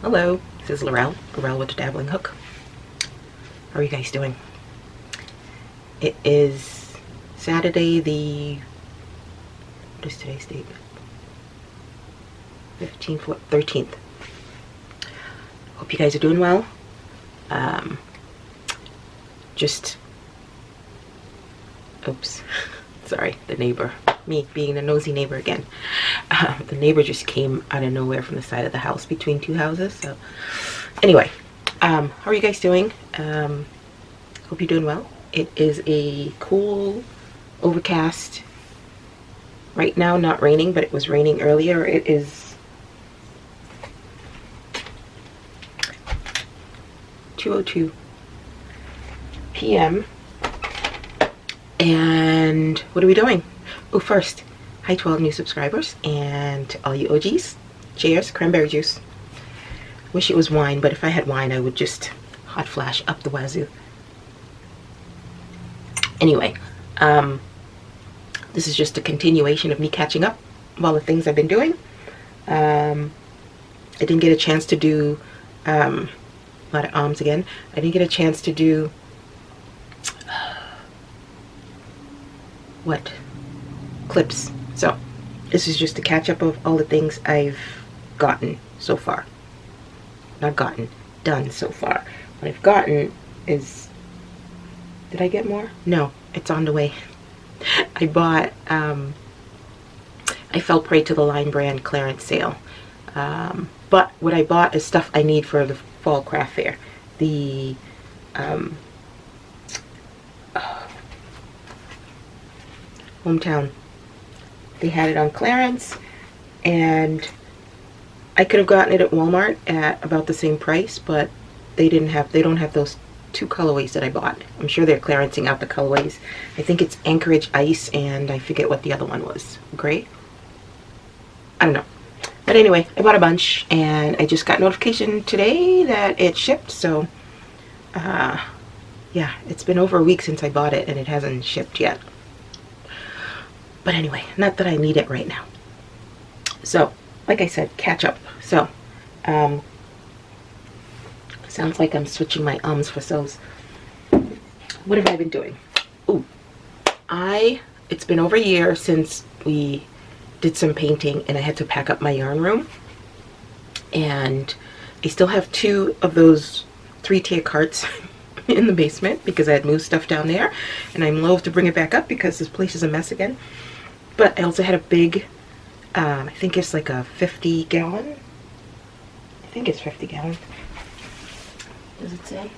Hello, this is Laurel with the Dabbling Hook. How are you guys doing? It is Saturday what is today's date? 13th. Hope you guys are doing well. Oops, sorry, the neighbor. Me being the nosy neighbor again. The neighbor just came out of nowhere from the side of the house between two houses. So anyway, how are you guys doing? Hope you're doing well. It is a cool, overcast, right now not raining, but it was raining earlier. It is 2:02 p.m. and what are we doing? Oh, first, hi to all new subscribers, and to all you OGs, cheers, cranberry juice. Wish it was wine, but if I had wine, I would just hot flash up the wazoo. Anyway, this is just a continuation of me catching up of all the things I've been doing. I didn't get a chance to do, a lot of arms again. I didn't get a chance to do, clips. So this is just a catch up of all the things I've gotten so far. Not gotten, done so far. What I've gotten is, did I get more? No, it's on the way. I bought, I fell prey to the Line Brand clearance sale. But what I bought is stuff I need for the fall craft fair. The hometown. They had it on clearance, and I could have gotten it at Walmart at about the same price, but they don't have those two colorways that I bought. I'm sure they're clearancing out the colorways. I think it's Anchorage Ice, and I forget what the other one was. Gray? I don't know. But anyway, I bought a bunch, and I just got notification today that it shipped, so yeah, it's been over a week since I bought it, and it hasn't shipped yet. But anyway, not that I need it right now. So, like I said, catch up. So, sounds like I'm switching my ums for so's. What have I been doing? Ooh, it's been over a year since we did some painting, and I had to pack up my yarn room. And I still have 2 of those 3-tier carts in the basement because I had moved stuff down there, and I'm loath to bring it back up because this place is a mess again. But I also had a big, I think it's like a 50-gallon. I think it's 50 gallons. Does it say?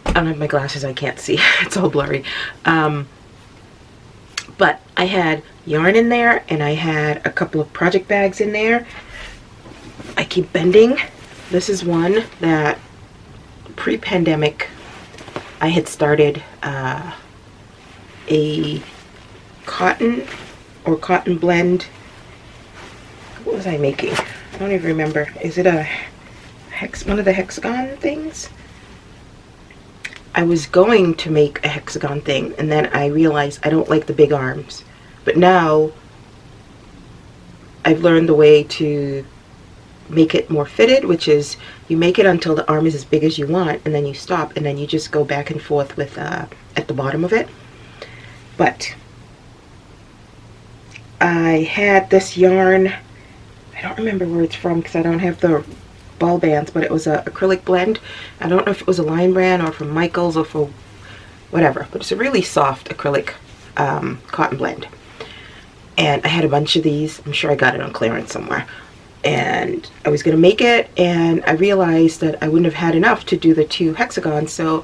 I don't have my glasses, I can't see. It's all blurry. But I had yarn in there, and I had a couple of project bags in there. I keep bending. This is one that pre-pandemic I had started a cotton blend. What was I making? I don't even remember. Is it one of the hexagon things? I was going to make a hexagon thing, and then I realized I don't like the big arms. But now I've learned the way to make it more fitted, which is you make it until the arm is as big as you want, and then you stop, and then you just go back and forth with at the bottom of it. But I had this yarn, I don't remember where it's from because I don't have the ball bands, but it was an acrylic blend. I don't know if it was a Line Brand or from Michael's or for whatever, but it's a really soft acrylic cotton blend. And I had a bunch of these. I'm sure I got it on clearance somewhere. And I was going to make it, and I realized that I wouldn't have had enough to do the 2 hexagons, so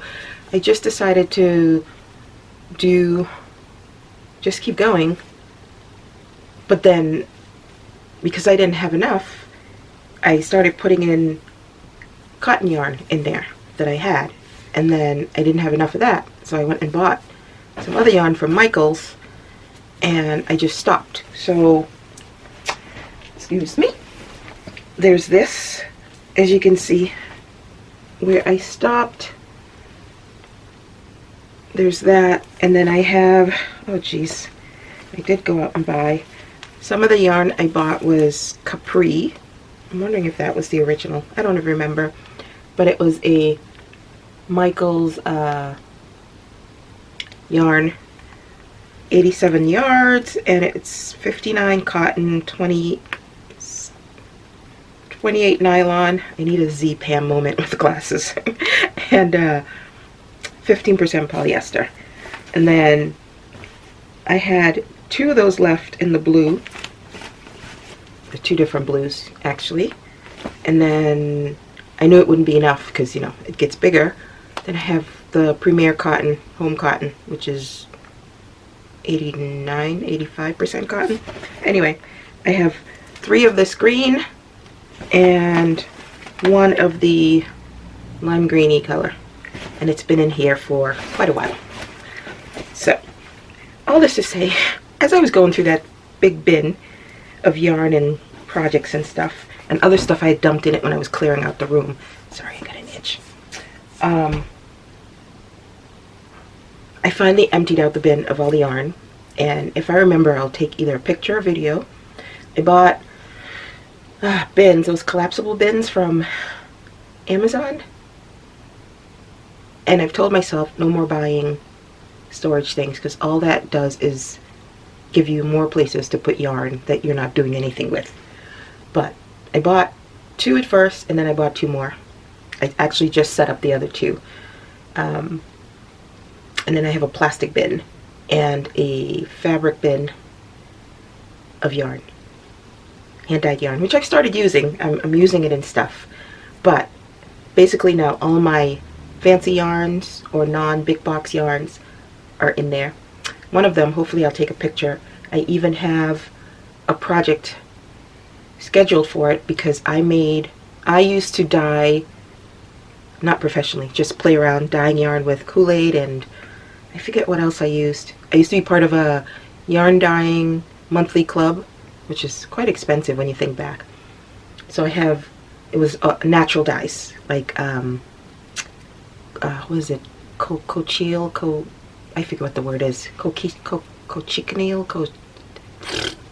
I just decided to just keep going. But then, because I didn't have enough, I started putting in cotton yarn in there that I had, and then I didn't have enough of that, so I went and bought some other yarn from Michael's, and I just stopped. So, excuse me, there's this, as you can see, where I stopped. There's that, and then I have, oh geez, I did go out and buy. Some of the yarn I bought was Capri, I'm wondering if that was the original. I don't remember. But it was a Michael's yarn, 87 yards, and it's 59 cotton, 28 nylon. I need a Z-Pam moment with the glasses. And 15% polyester. And then I had 2 of those left in the blue. The 2 different blues, actually. And then I knew it wouldn't be enough because, you know, it gets bigger. Then I have the Premier Cotton, home cotton, which is 85% cotton. Anyway, I have 3 of this green and 1 of the lime greeny color. And it's been in here for quite a while. So, all this to say, as I was going through that big bin of yarn and projects and stuff, and other stuff I had dumped in it when I was clearing out the room. Sorry, I got an itch. I finally emptied out the bin of all the yarn, and if I remember, I'll take either a picture or video. I bought bins, those collapsible bins from Amazon, and I've told myself no more buying storage things, because all that does is give you more places to put yarn that you're not doing anything with. But I bought 2 at first, and then I bought 2 more. I actually just set up the other 2. And then I have a plastic bin and a fabric bin of yarn, hand-dyed yarn, which I've started using. I'm using it in stuff. But basically now all my fancy yarns or non-big box yarns are in there. One of them, hopefully I'll take a picture. I even have a project scheduled for it because I used to dye, not professionally, just play around dyeing yarn with Kool-Aid, and I forget what else I used. I used to be part of a yarn dyeing monthly club, which is quite expensive when you think back. So it was natural dyes, like, what is it? Cochineal? I forget what the word is. Cochineal?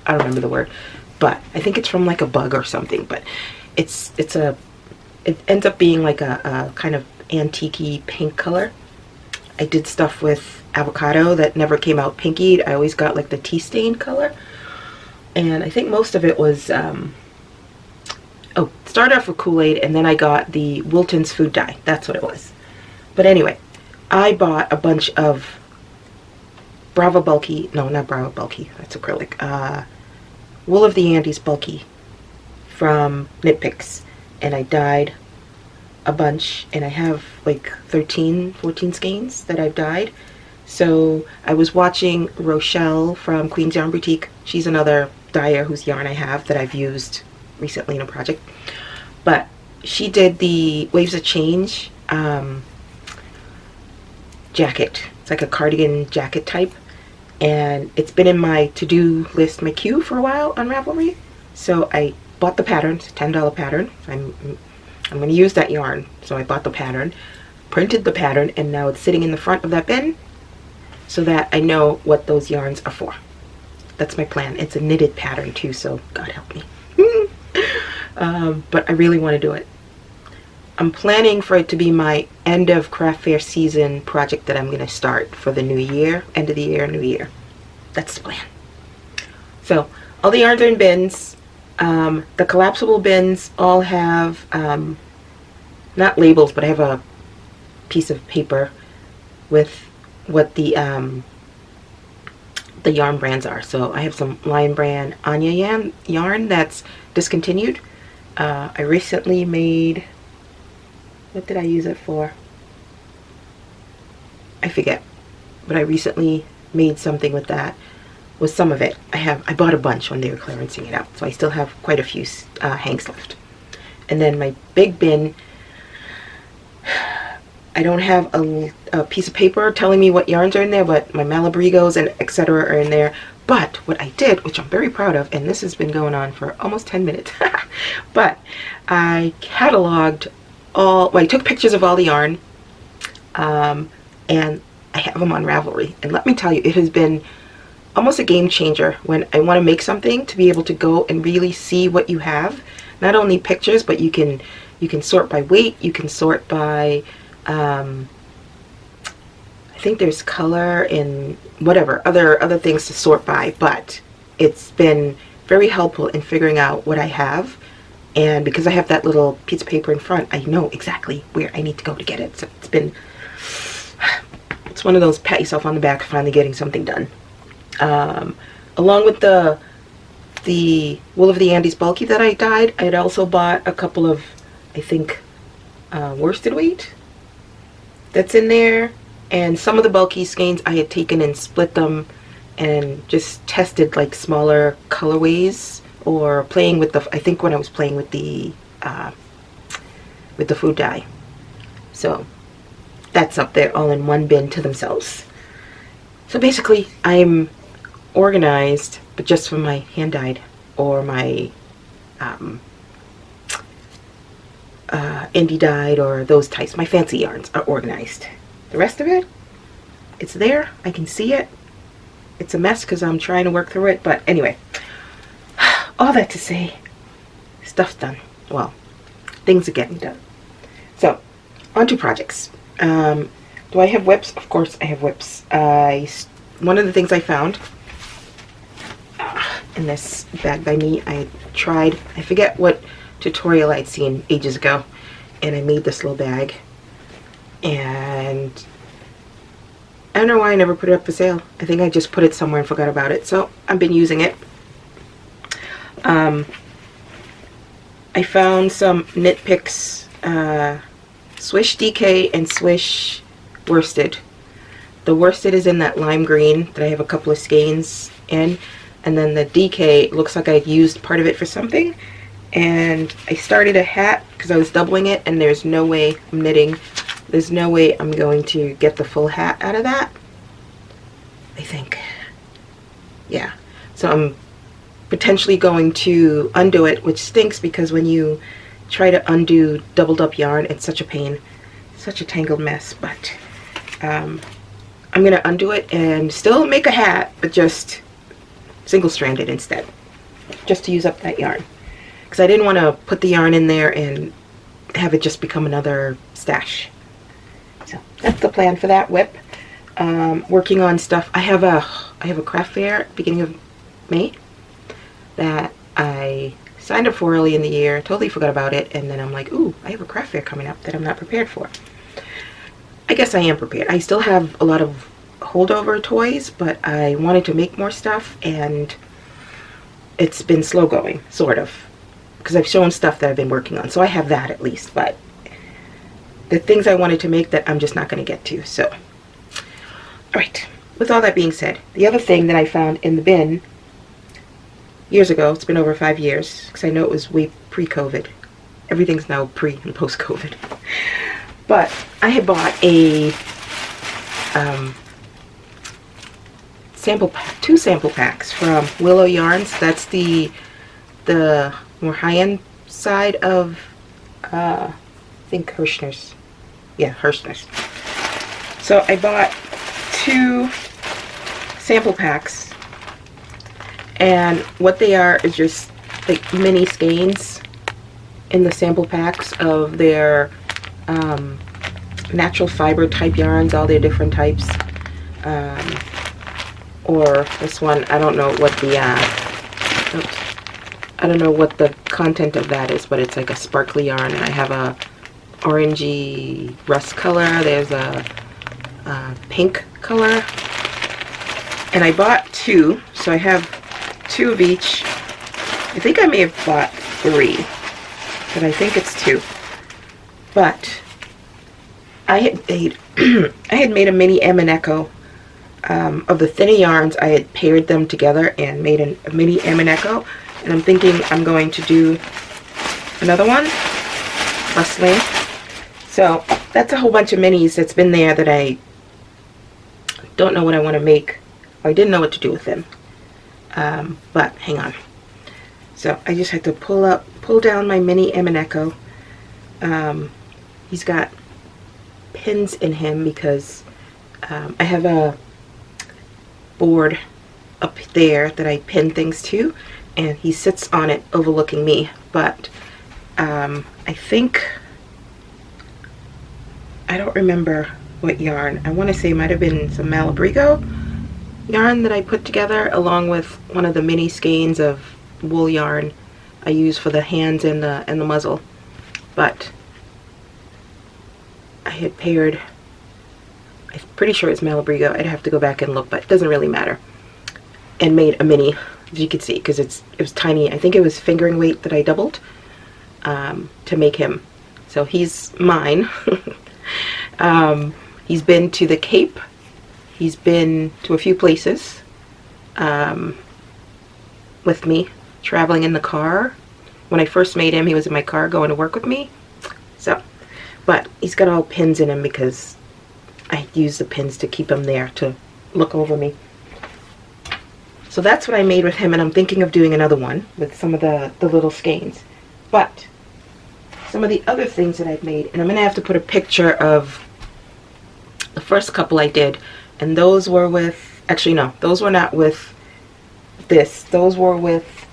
I don't remember the word. But I think it's from like a bug or something. But it ends up being like a kind of antique-y pink color. I did stuff with avocado that never came out pinky. I always got like the tea stain color. And I think most of it was, started off with Kool-Aid, and then I got the Wilton's food dye. That's what it was. But anyway, I bought a bunch of Brava Bulky, no, not Brava Bulky, that's acrylic, Wool of the Andes Bulky from Knit Picks, and I dyed a bunch, and I have like 14 skeins that I've dyed. So I was watching Rochelle from Queen's Yarn Boutique. She's another dyer whose yarn I have that I've used recently in a project, but she did the Waves of Change jacket. It's like a cardigan jacket type, and it's been in my to-do list, my queue for a while on Ravelry. So I bought the pattern. It's a $10 pattern. I'm going to use that yarn, so I bought the pattern, printed the pattern, and now it's sitting in the front of that bin so that I know what those yarns are for. That's my plan. It's a knitted pattern too, so God help me. But I really want to do it. I'm planning for it to be my end of craft fair season project that I'm going to start for the new year, end of the year, new year. That's the plan. So all the yarns are in bins. The collapsible bins all have not labels, but I have a piece of paper with what the yarn brands are. So I have some Lion Brand Anya yarn that's discontinued. I recently made, what did I use it for? I forget, but I recently made something with that, with some of it. I bought a bunch when they were clearancing it out, so I still have quite a few hanks left. And then my big bin, I don't have a piece of paper telling me what yarns are in there, but my Malabrigos and etc. are in there. But what I did, which I'm very proud of, and this has been going on for almost 10 minutes, but I cataloged I took pictures of all the yarn, and I have them on Ravelry. And let me tell you, it has been almost a game changer when I want to make something, to be able to go and really see what you have. not only pictures, but you can sort by weight, you can sort by I think there's color and whatever other things to sort by, but it's been very helpful in figuring out what I have. And because I have that little piece of paper in front, I know exactly where I need to go to get it. So it's one of those pat yourself on the back finally getting something done. Along with the Wool of the Andes bulky that I dyed, I had also bought a couple of, I think, worsted weight that's in there. And some of the bulky skeins I had taken and split them and just tested like smaller colorways, or playing with I think when I was playing with the food dye. So that's up there all in one bin to themselves. So basically I'm organized, but just for my hand dyed or my indie dyed or those types. My fancy yarns are organized. The rest of it, it's there. I can see it. It's a mess because I'm trying to work through it. But anyway, all that to say, stuff's done. Well, things are getting done. So, on to projects. Do I have WIPs? Of course I have WIPs. One of the things I found in this bag by me, I tried, I forget what tutorial I'd seen ages ago, and I made this little bag. And I don't know why I never put it up for sale. I think I just put it somewhere and forgot about it. So I've been using it. I found some Knit Picks Swish DK and Swish Worsted. The worsted is in that lime green that I have a couple of skeins in. And then the DK looks like I used part of it for something. And I started a hat because I was doubling it, and there's no way I'm knitting. There's no way I'm going to get the full hat out of that, I think. Yeah. So I'm potentially going to undo it, which stinks because when you try to undo doubled up yarn, it's such a pain. Such a tangled mess. But I'm going to undo it and still make a hat, but just single-stranded instead. Just to use up that yarn. Because I didn't want to put the yarn in there and have it just become another stash. So that's the plan for that WIP. Working on stuff. I have a craft fair at the beginning of May that I signed up for early in the year. Totally forgot about it, and then I'm like, ooh, I have a craft fair coming up that I'm not prepared for. I guess I am prepared. I still have a lot of holdover toys, but I wanted to make more stuff, and it's been slow going, sort of, because I've shown stuff that I've been working on, so I have that at least. But the things I wanted to make that I'm just not going to get to. So, alright, with all that being said, the other thing that I found in the bin years ago, it's been over 5 years, because I know it was way pre-COVID. Everything's now pre and post-COVID. But I had bought a sample pack, 2 sample packs from Willow Yarns. That's the more high-end side of I think Hirschner's. Yeah, Hirschner's. So I bought 2 sample packs, and what they are is just like mini skeins in the sample packs of their natural fiber type yarns, all their different types. Or this one, I don't know what the I don't know what the content of that is, but it's like a sparkly yarn, and I have a orangey rust color. There's a pink color, and I bought 2, so I have 2 of each. I think I may have bought 3, but I think it's 2. But I had made I had made a mini M and Echo of the thinner yarns. I had paired them together and made a mini M and Echo, and I'm thinking I'm going to do another one, rustling. So that's a whole bunch of minis that's been there that I don't know what I want to make, or I didn't know what to do with them. But hang on. So I just had to pull down my mini M and Echo. He's got pins in him because I have a board up there that I pin things to, and he sits on it overlooking me. But I think, I don't remember what yarn. I want to say it might have been some Malabrigo yarn that I put together along with one of the mini skeins of wool yarn I use for the hands and the muzzle. But I had paired, I'm pretty sure it's Malabrigo. I'd have to go back and look, but it doesn't really matter. And made a mini, as you can see, because it was tiny. I think it was fingering weight that I doubled to make him. So he's mine. He's been to the Cape. He's been to a few places with me, traveling in the car. When I first made him, he was in my car going to work with me. So, but he's got all pins in him because I use the pins to keep him there to look over me. So that's what I made with him, and I'm thinking of doing another one with some of the little skeins. But some of the other things that I've made, and I'm going to have to put a picture of the first couple I did, and those were with, actually no, those were not with this. Those were with,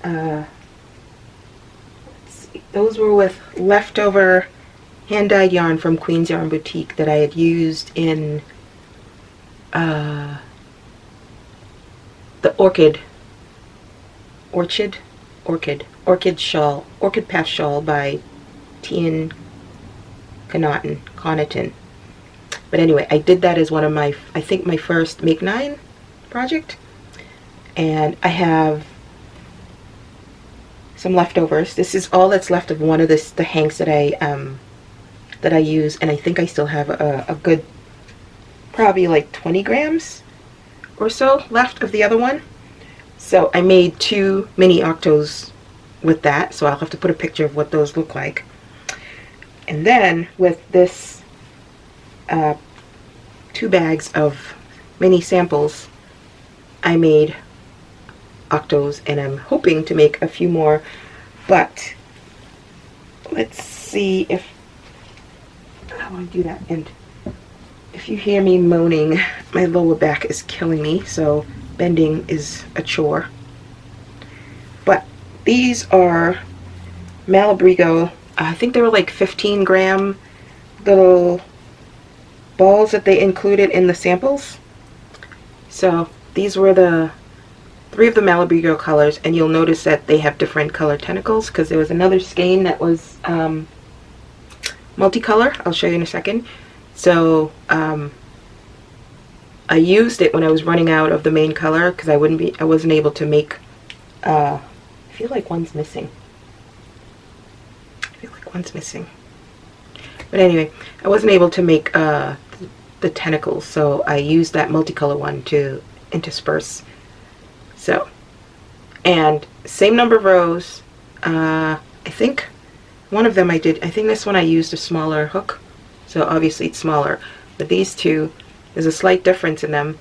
let's see, those were with leftover hand-dyed yarn from Queen's Yarn Boutique that I had used in the Orchid Shawl, Orchid Path Shawl by Tien Connaughton. But anyway, I did that as one of my, I think my first Make 9 project. And I have some leftovers. This is all that's left of one of the hanks that I use, and I think I still have a good, probably like 20 grams or so left of the other one. So I made 2 mini octos with that, so I'll have to put a picture of what those look like. And then with this 2 bags of mini samples, I made octos, and I'm hoping to make a few more, but let's see if I want to do that. And if you hear me moaning, my lower back is killing me, so bending is a chore. But these are Malabrigo. I think they were like 15-gram little balls that they included in the samples. So these were the 3 of the Malabrigo colors, and you'll notice that they have different color tentacles because there was another skein that was multicolor. I'll show you in a second. So I used it when I was running out of the main color because I wasn't able to make, I feel like one's missing. But anyway, I wasn't able to make the tentacles, so I used that multicolor one to intersperse. So, and same number of rows. I think one of them I think this one I used a smaller hook, so obviously it's smaller. But these two, there's a slight difference in them.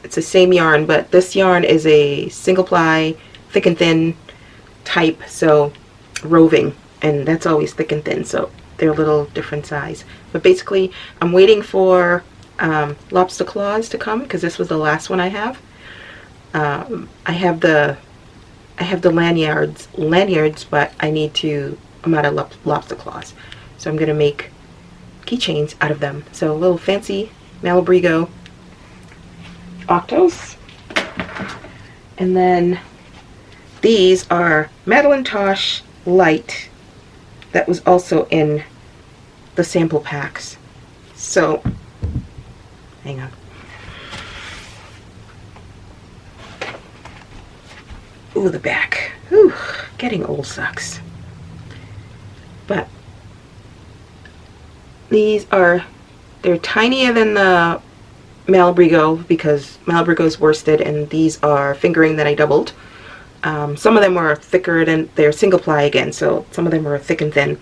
It's the same yarn, but this yarn is a single ply, thick and thin type, so roving, and that's always thick and thin, so they're a little different size. But basically, I'm waiting for lobster claws to come because this was the last one I have. I have the lanyards, but I'm out of lobster claws, so I'm gonna make keychains out of them. So a little fancy Malabrigo octos. And then these are Madeline Tosh Light that was also in the sample packs. So hang on. Ooh, the back. Whew, getting old sucks. But these they're tinier than the Malabrigo because Malabrigo is worsted, and these are fingering that I doubled. Some of them were thicker than, they're single ply again, so some of them are thick and thin.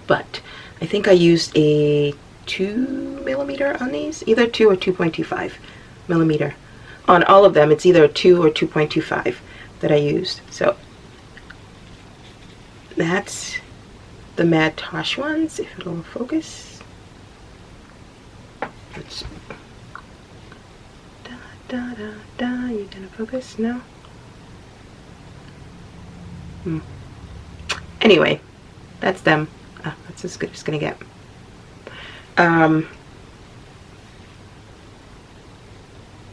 But I think I used a 2mm on these, either 2 or 2.25 millimeter. On all of them, it's either 2 or 2.25 that I used. So that's the Mad Tosh ones, if it'll focus. Let's see. You gonna focus? No? Anyway, that's them. That's as good as it's gonna get.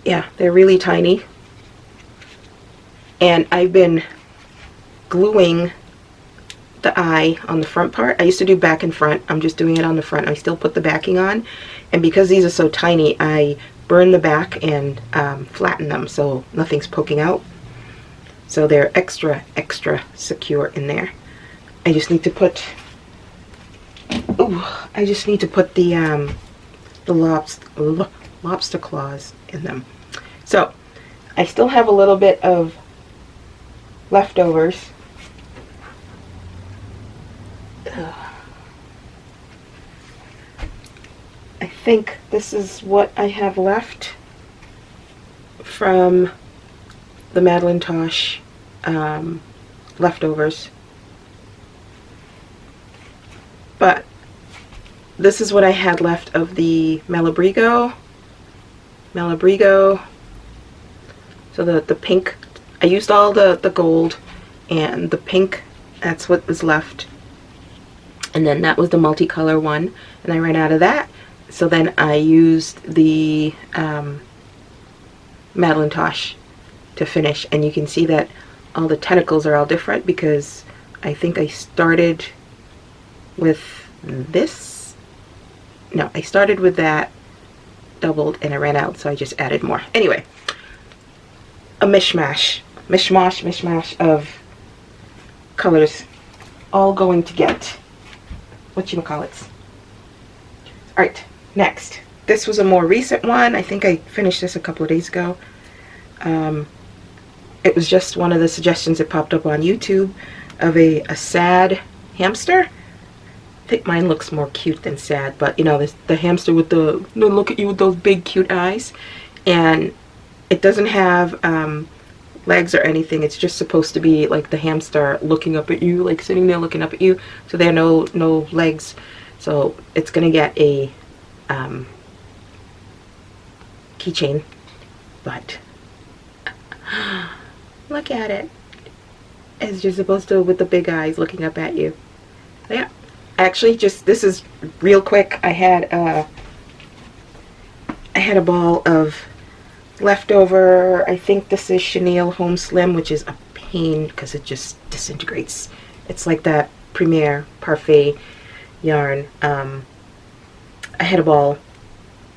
Yeah, they're really tiny. And I've been gluing the eye on the front part. I used to do back and front. I'm just doing it on the front. I still put the backing on. And because these are so tiny, I burn the back and flatten them so nothing's poking out. So they're extra secure in there. I just need to put, the lobster claws in them. So I still have a little bit of leftovers. I think this is what I have left from the Madelinetosh leftovers. But this is what I had left of the Malabrigo. So the pink, I used all the gold, and the pink, that's what was left. And then that was the multicolor one, and I ran out of that. So then I used the Madelinetosh to finish, and you can see that all the tentacles are all different because I think I started with this. No, I started with that doubled and I ran out, so I just added more. Anyway, a mishmash of colors all going to get whatchamacallits. Alright, next. This was a more recent one. I think I finished this a couple of days ago. It was just one of the suggestions that popped up on YouTube of a sad hamster. I think mine looks more cute than sad, but you know, the hamster with the look at you with those big cute eyes. And it doesn't have legs or anything. It's just supposed to be like the hamster looking up at you, like sitting there looking up at you. So there are no legs. So it's gonna get a keychain, but look at it. It's just supposed to with the big eyes looking up at you. So yeah, actually, just this is real quick. I had a ball of leftover. I think this is Chenille Home Slim, which is a pain because it just disintegrates. It's like that Premier Parfait yarn. I had a ball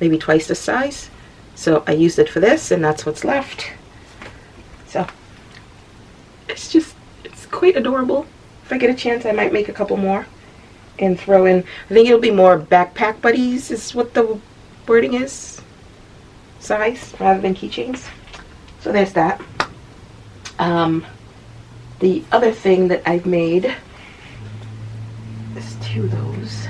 maybe twice this size, so I used it for this, and that's what's left. So it's quite adorable. If I get a chance, I might make a couple more and throw in, I think it'll be more backpack buddies is what the wording is, size, rather than keychains. So there's that. The other thing that I've made is two of those.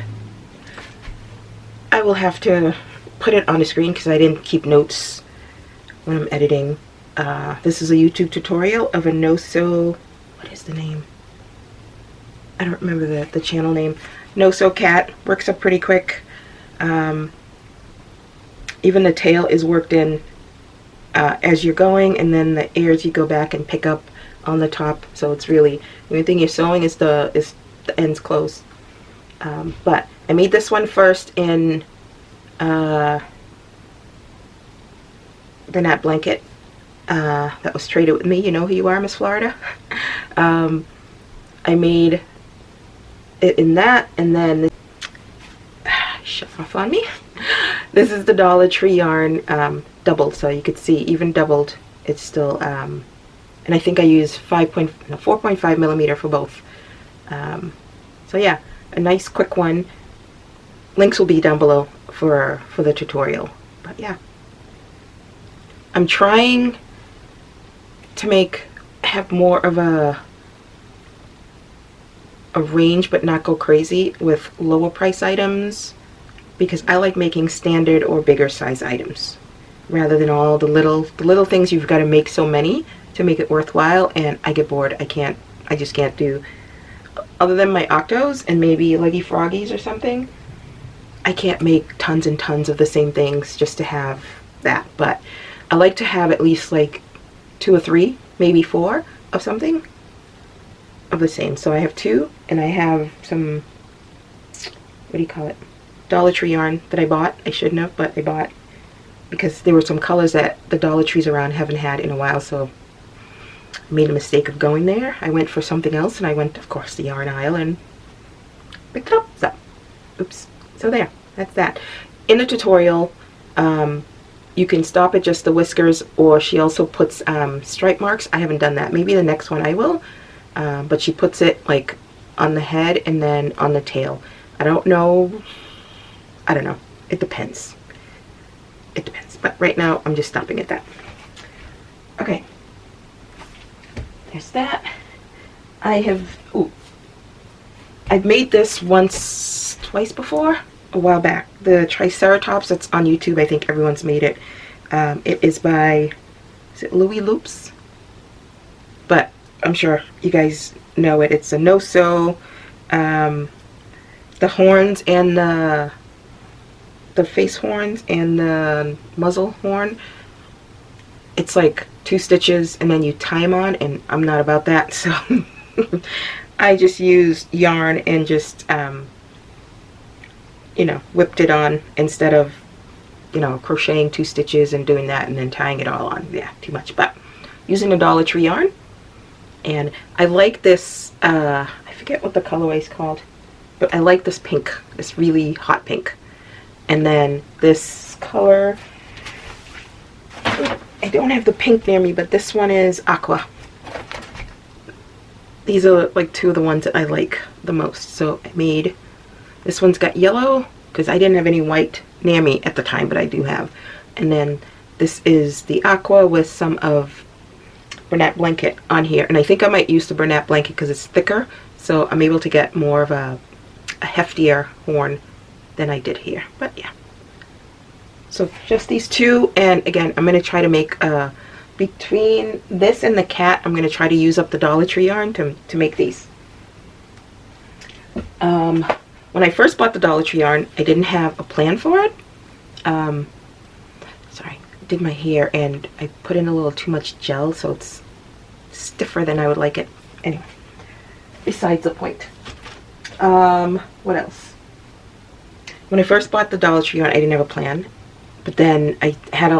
I will have to put it on the screen because I didn't keep notes when I'm editing. This is a YouTube tutorial of a no-sew, what is the name? I don't remember the channel name. No-sew cat, works up pretty quick. Even the tail is worked in as you're going, and then the ears you go back and pick up on the top. So it's really, the only thing you're sewing is the ends closed. But I made this one first in the Nat Blanket that was traded with me. You know who you are, Miss Florida. I made it in that, and then shut off on me. This is the Dollar Tree yarn doubled, so you could see even doubled it's still and I think I use 4.5 millimeter for both. So yeah, a nice quick one. Links will be down below for the tutorial. But yeah, I'm trying to have more of a range, but not go crazy with lower price items, because I like making standard or bigger size items rather than all the little things. You've got to make so many to make it worthwhile, and I get bored. I just can't do, other than my octos and maybe leggy froggies or something, I can't make tons and tons of the same things just to have that. But I like to have at least like 2 or 3, maybe 4 of something. of the same. So I have two, and I have some, what do you call it, Dollar Tree yarn that I bought. I shouldn't have, but I bought because there were some colors that the Dollar Trees around haven't had in a while, so I made a mistake of going there. I went for something else, and I went, of course, the yarn aisle and picked it up. So, oops. So there, that's that. In the tutorial, you can stop at just the whiskers, or she also puts stripe marks. I haven't done that. Maybe the next one I will. But she puts it like on the head and then on the tail. I don't know. It depends. It depends. But right now, I'm just stopping at that. Okay. There's that. I've made this twice before, a while back. The Triceratops, that's on YouTube. I think everyone's made it. It is by, is it Louis Loops? But I'm sure you guys know it. It's a no-sew. The horns and the face horns and the muzzle horn, it's like 2 stitches and then you tie them on, and I'm not about that, so I just used yarn and just you know, whipped it on instead of, you know, crocheting 2 stitches and doing that and then tying it all on. Yeah, too much. But using a Dollar Tree yarn, and I like this, I forget what the colorway is called, but I like this pink, this really hot pink. And then this color, I don't have the pink near me, but this one is aqua. These are like 2 of the ones that I like the most. So I made, this one's got yellow because I didn't have any white near me at the time, but I do have. And then this is the aqua with some of Bernat Blanket on here. And I think I might use the Bernat Blanket because it's thicker, so I'm able to get more of a heftier horn than I did here. But yeah. So just these 2, and again, I'm going to try to make between this and the cat, I'm going to try to use up the Dollar Tree yarn to make these. When I first bought the Dollar Tree yarn, I didn't have a plan for it. Sorry, I did my hair and I put in a little too much gel, so it's stiffer than I would like it. Anyway, besides the point. What else? When I first bought the Dollar Tree yarn, I didn't have a plan, but then I had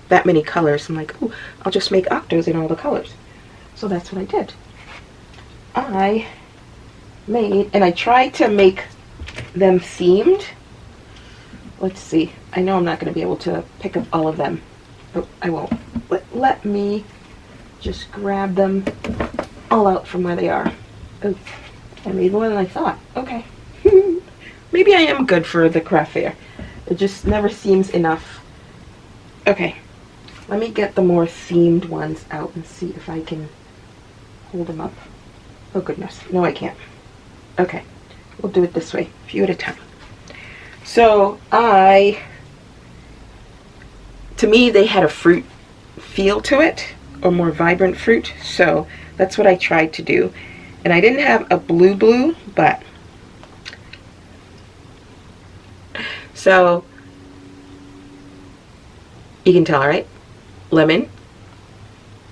that many colors. I'm like, oh, I'll just make octos in all the colors. So that's what I did. I made, and I tried to make them themed. Let's see. I know I'm not going to be able to pick up all of them, but I won't. But let me just grab them all out from where they are. Oh, I made more than I thought. Okay. Maybe I am good for the craft fair. It just never seems enough. Okay. Let me get the more themed ones out and see if I can hold them up. Oh goodness. No, I can't. Okay. We'll do it this way. A few at a time. So to me, they had a fruit feel to it, or more vibrant fruit. So that's what I tried to do. And I didn't have a blue, but so you can tell, right? Lemon.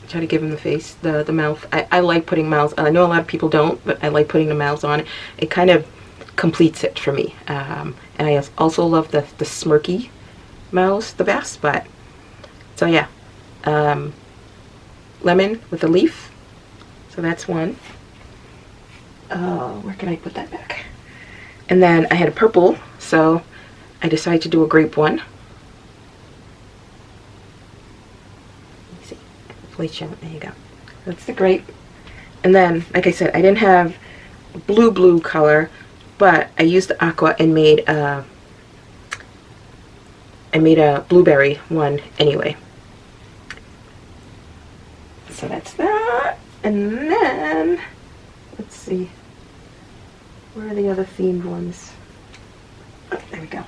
Try to give him the face, the mouth. I like putting mouths. I know a lot of people don't, but I like putting the mouths on. It kind of completes it for me. And I also love the smirky mouths the best. But so yeah, lemon with a leaf. So that's one. Oh, where can I put that back? And then I had a purple, so I decided to do a grape one. Let me see. Hopefully show it. There you go. That's the grape. And then, like I said, I didn't have blue color, but I used the aqua and made a blueberry one anyway. So that's that. And then let's see. Where are the other themed ones? Oh, there we go.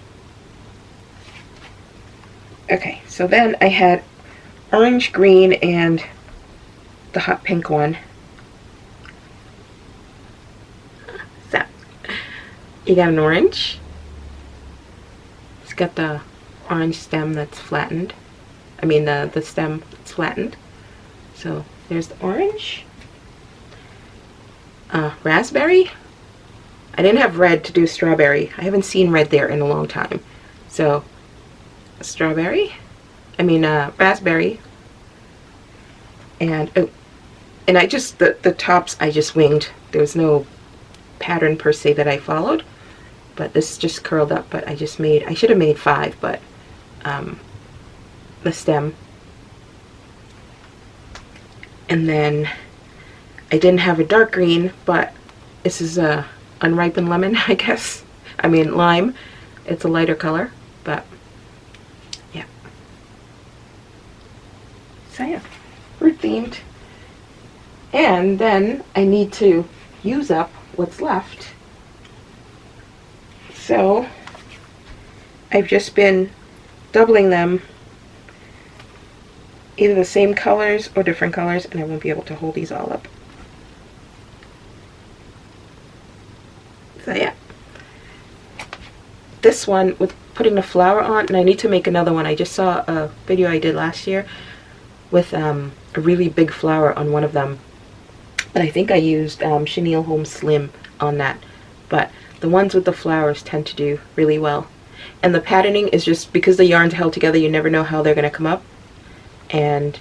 Okay, so then I had orange, green, and the hot pink one. So, you got an orange. It's got the orange stem that's flattened. I mean the stem that's flattened. So there's the orange. raspberry. I didn't have red to do strawberry. I haven't seen red there in a long time. So strawberry, raspberry, and oh, and I just, the tops I just winged. There was no pattern per se that I followed, but this just curled up. But I should have made 5, but the stem. And then I didn't have a dark green, but this is a unripened lemon, I guess. I mean lime. It's a lighter color, but yeah. So yeah, fruit themed. And then I need to use up what's left. So I've just been doubling them, either the same colors or different colors, and I won't be able to hold these all up. So yeah, this one with putting the flower on, and I need to make another one. I just saw a video I did last year with a really big flower on one of them, but I think I used Chenille Home Slim on that. But the ones with the flowers tend to do really well, and the patterning is just because the yarn's held together, you never know how they're gonna come up. And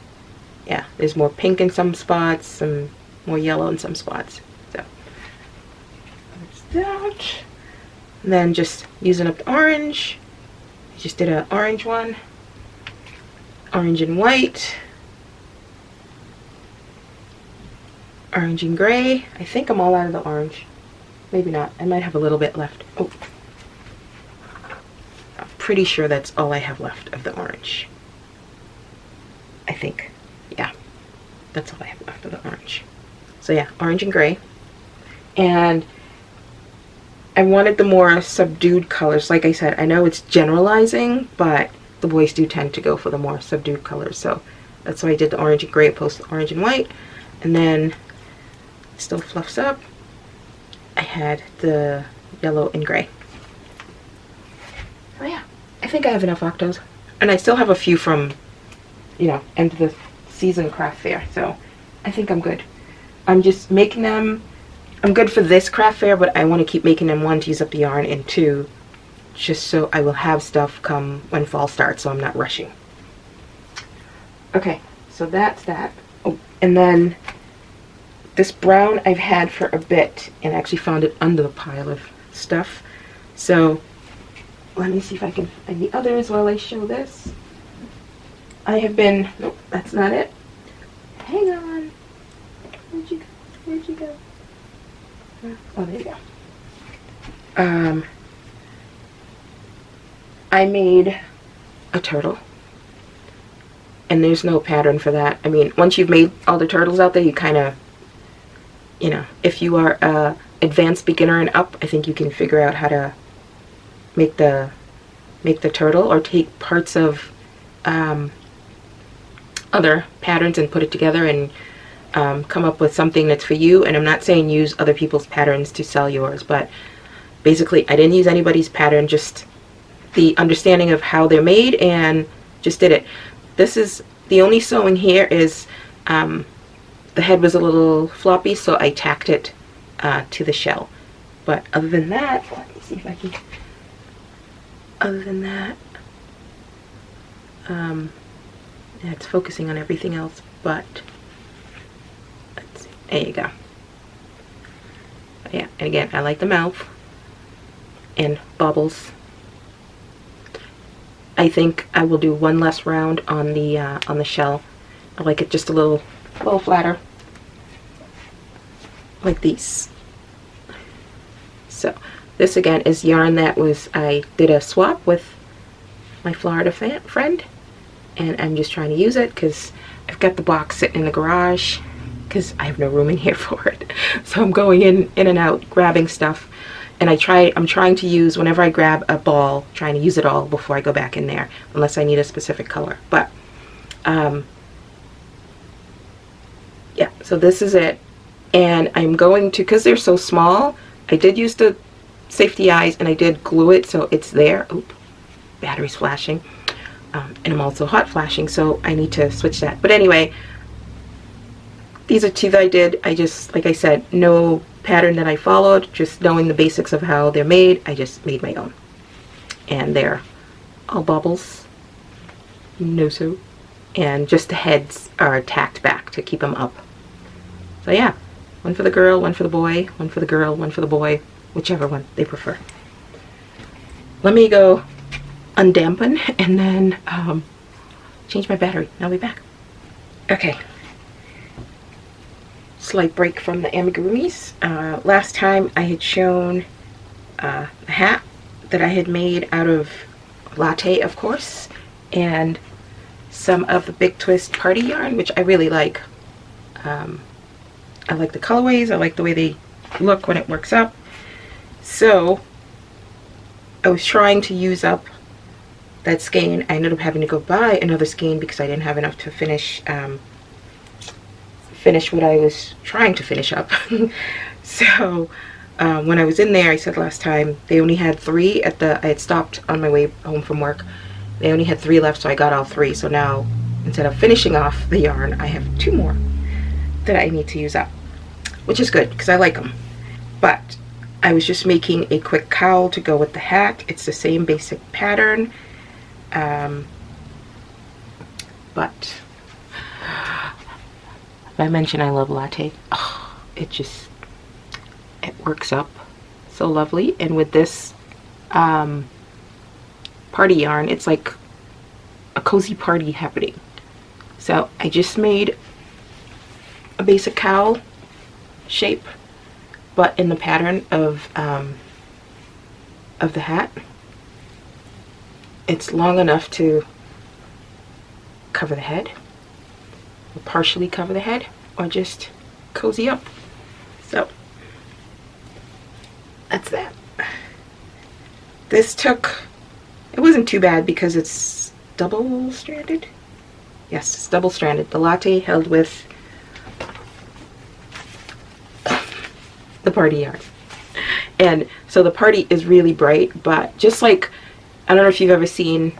yeah, there's more pink in some spots, some more yellow in some spots. So that's that. And then just using up the orange. I just did an orange one, orange and white, orange and gray. I think I'm all out of the orange. Maybe not. I might have a little bit left. Oh, I'm pretty sure that's all I have left of the orange. I think, yeah, that's all I have left of the orange. So yeah, orange and gray. And I wanted the more subdued colors. Like I said, I know it's generalizing, but the boys do tend to go for the more subdued colors. So that's why I did the orange and gray opposed to orange and white. And then it still fluffs up. I had the yellow and gray. Oh yeah, I think I have enough octos. And I still have a few from, you know, end of the season craft fair, so I think I'm good. I'm just making them, I'm good for this craft fair, but I want to keep making them, 1, to use up the yarn, and 2, just so I will have stuff come when fall starts, so I'm not rushing. Okay, so that's that. Oh, and then this brown I've had for a bit, and I actually found it under the pile of stuff. So let me see if I can find the others while I show this. I have been, nope, that's not it. Hang on. Where'd you go? Where'd you go? Oh, there you go. I made a turtle. And there's no pattern for that. I mean, once you've made all the turtles out there, you kind of, you know, if you are a advanced beginner and up, I think you can figure out how to make the turtle, or take parts of other patterns and put it together and come up with something that's for you. And I'm not saying use other people's patterns to sell yours, but basically I didn't use anybody's pattern, just the understanding of how they're made, and just did it. This is the only sewing here is the head was a little floppy, so I tacked it to the shell. But other than that, let me see if I can, other than that, yeah, it's focusing on everything else, but let's see. There you go. But yeah, and again, I like the mouth and bubbles. I think I will do one less round on the shell. I like it just a little flatter, like these. So this again is yarn that was, I did a swap with my Florida friend, and I'm just trying to use it because I've got the box sitting in the garage because I have no room in here for it. So I'm going in and out grabbing stuff, and I'm trying to use, whenever I grab a ball, trying to use it all before I go back in there, unless I need a specific color. But yeah, so this is it. And I'm going to, because they're so small, I did use the safety eyes and I did glue it so it's there. Oop, battery's flashing. And I'm also hot flashing, so I need to switch that. But anyway, these are two that I did. I just, like I said, no pattern that I followed, just knowing the basics of how they're made. I just made my own. And they're all bubbles, no sew, and just the heads are tacked back to keep them up. So yeah, one for the girl, one for the boy, one for the girl, one for the boy, whichever one they prefer. Let me go undampen and then change my battery. I'll be back. Okay. Slight break from the amigurumis. Last time I had shown a hat that I had made out of latte, of course, and some of the Big Twist party yarn, which I really like. I like the colorways. I like the way they look when it works up. So I was trying to use up that skein. I ended up having to go buy another skein because I didn't have enough to finish what I was trying to finish up. So when I was in there, I said last time they only had 3 at the, I had stopped on my way home from work. They only had 3 left, so I got all 3. So now instead of finishing off the yarn, I have 2 more that I need to use up, which is good because I like them. But I was just making a quick cowl to go with the hat. It's the same basic pattern, but I mentioned I love latte. Oh, it works up so lovely. And with this party yarn, it's like a cozy party happening. So I just made a basic cowl shape, but in the pattern of the hat. It's long enough to cover the head, or partially cover the head, or just cozy up. So that's that. This took, it wasn't too bad because it's double-stranded. Yes, it's double-stranded. The latte held with the party yarn. And so the party is really bright, but just like, I don't know if you've ever seen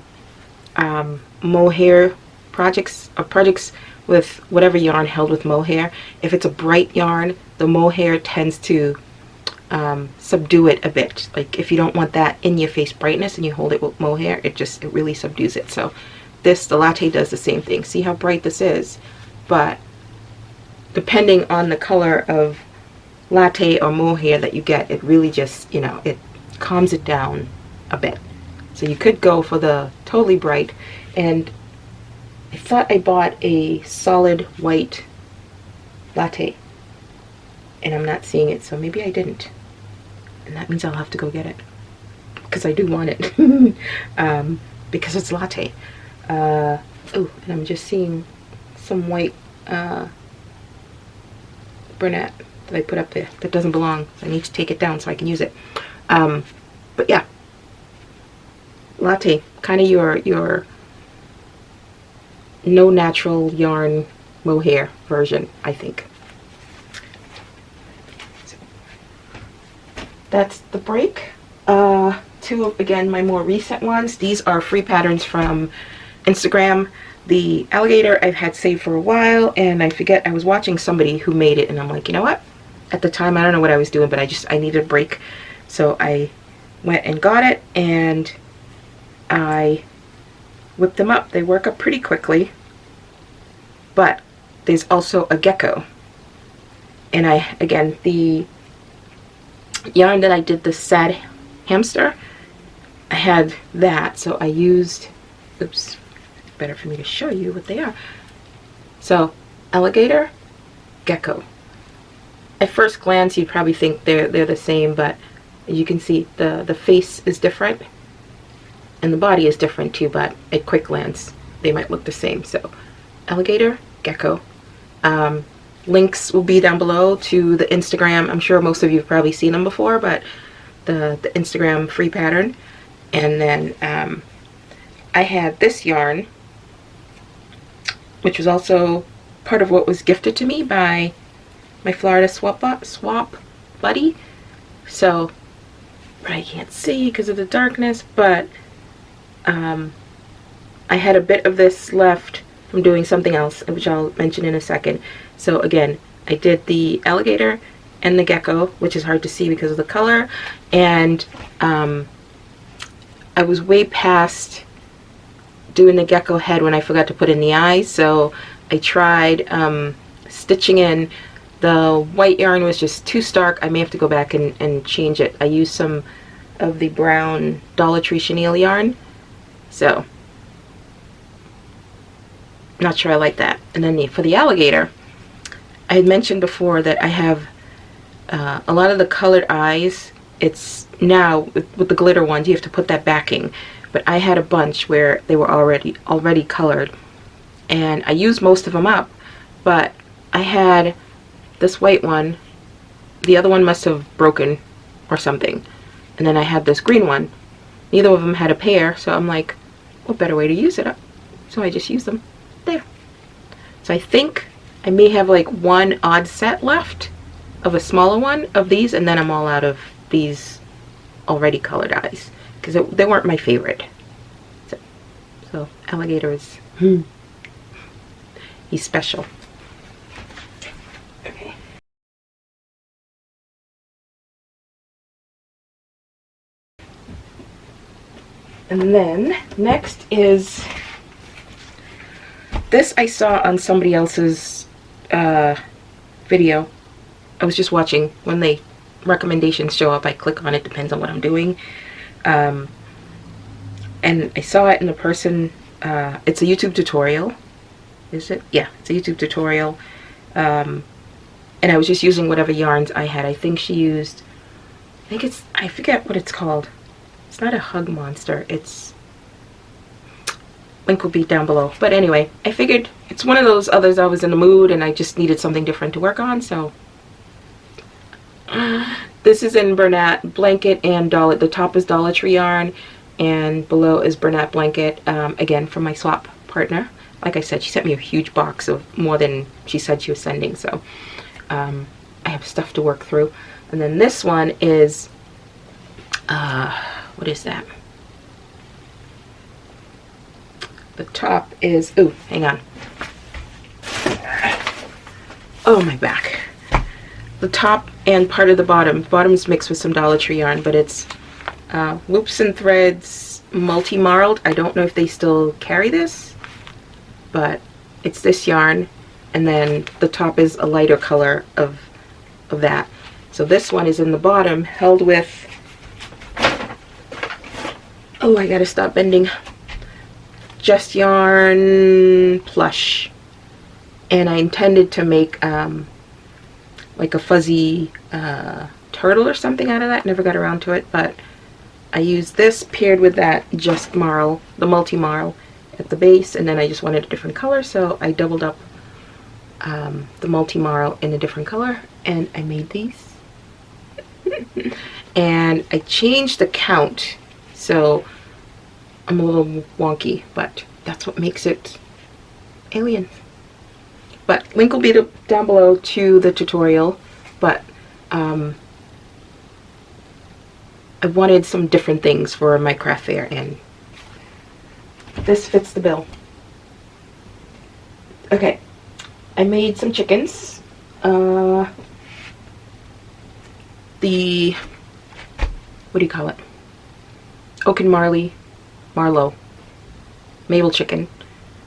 mohair projects, or projects with whatever yarn held with mohair. If it's a bright yarn, the mohair tends to subdue it a bit. Like if you don't want that in your face brightness and you hold it with mohair, it really subdues it. So this, the latte does the same thing. See how bright this is? But depending on the color of latte or mohair that you get, it really just, you know, it calms it down a bit. So you could go for the totally bright. And I thought I bought a solid white latte and I'm not seeing it, so maybe I didn't, and that means I'll have to go get it because I do want it. Because it's latte. Oh, and I'm just seeing some white brunette that I put up there that doesn't belong, so I need to take it down so I can use it. But yeah, latte, kind of your no natural yarn mohair version, I think. So that's the break. Two of, again, my more recent ones. These are free patterns from Instagram. The alligator I've had saved for a while, and I forget, I was watching somebody who made it, and I'm like, you know what? At the time, I don't know what I was doing, but I needed a break. So I went and got it, and I whipped them up. They work up pretty quickly, but there's also a gecko. And again, the yarn that I did, the sad hamster, I had that, so I used, oops, better for me to show you what they are. So alligator, gecko. At first glance you'd probably think they're the same, but you can see the face is different and the body is different too, but at quick glance they might look the same. So alligator, gecko. Links will be down below to the Instagram. I'm sure most of you have probably seen them before, but the Instagram free pattern. And then I had this yarn, which was also part of what was gifted to me by my Florida swap buddy. So, but I can't see because of the darkness, but I had a bit of this left from doing something else, which I'll mention in a second. So again, I did the alligator and the Gecko, which is hard to see because of the color, and I was way past doing the Gecko head when I forgot to put in the eyes, so I tried stitching in. The white yarn was just too stark. I may have to go back and change it. I used some of the brown Dollar Tree chenille yarn, so not sure I like that. And then for the alligator, I had mentioned before that I have a lot of the colored eyes. It's now with the glitter ones, you have to put that backing, but I had a bunch where they were already colored, and I used most of them up, but I had this white one, the other one must have broken or something, and then I had this green one. Neither of them had a pair, so I'm like, what better way to use it up? So I just used them there. So I think I may have like one odd set left of a smaller one of these, and then I'm all out of these already colored eyes, because they weren't my favorite. So alligator is, he's special. Okay. And then next is this. I saw on somebody else's video. I was just watching. When they recommendations show up, I click on it, depends on what I'm doing. And I saw it in the person, it's a YouTube tutorial. Is it? Yeah, it's a YouTube tutorial. And I was just using whatever yarns I had. I think she used, I forget what it's called. It's not a hug monster. It's, link will be down below. But anyway, I figured it's one of those others. I was in the mood and I just needed something different to work on, so. This is in Bernat blanket and dollar. The top is Dollar Tree yarn, and below is Bernat blanket. Again, from my swap partner. Like I said, she sent me a huge box of more than she said she was sending, so I have stuff to work through. And then this one is, what is that? The top is, ooh, hang on. Oh, my back. The top and part of the bottom. The bottom is mixed with some Dollar Tree yarn, but it's Loops and Threads multi-marled. I don't know if they still carry this, but it's this yarn, and then the top is a lighter color of that. So this one is in the bottom, held with, oh, I gotta stop bending, Just Yarn Plush. And I intended to make like a fuzzy turtle or something out of that. Never got around to it, but I used this paired with that Just Marl, the multi-marl at the base, and then I just wanted a different color, so I doubled up the multi-marl in a different color, and I made these. And I changed the count, so I'm a little wonky, but that's what makes it alien. But link will be down below to the tutorial, but I wanted some different things for my craft fair, and this fits the bill. Okay, I made some chickens. The, what do you call it? Oak and Marlow Mabel chicken,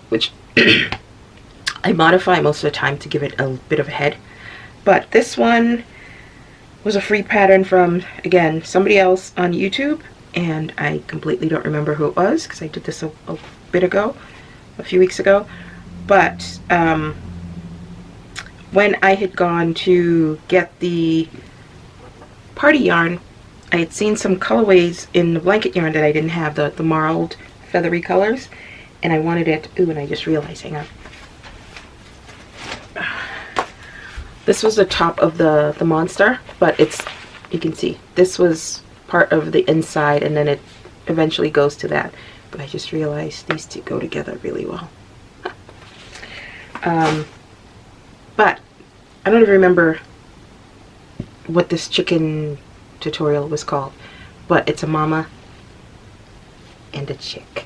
which I modify most of the time to give it a bit of a head. But this one was a free pattern from, again, somebody else on YouTube, and I completely don't remember who it was because I did this a bit ago, a few weeks ago. But when I had gone to get the party yarn, I had seen some colorways in the blanket yarn that I didn't have, the marled feathery colors, and I wanted it. Ooh, and I just realized, hang on. This was the top of the monster, but it's, you can see, this was part of the inside, and then it eventually goes to that. But I just realized these two go together really well. But I don't even remember what this chicken tutorial was called, but it's a mama and a chick.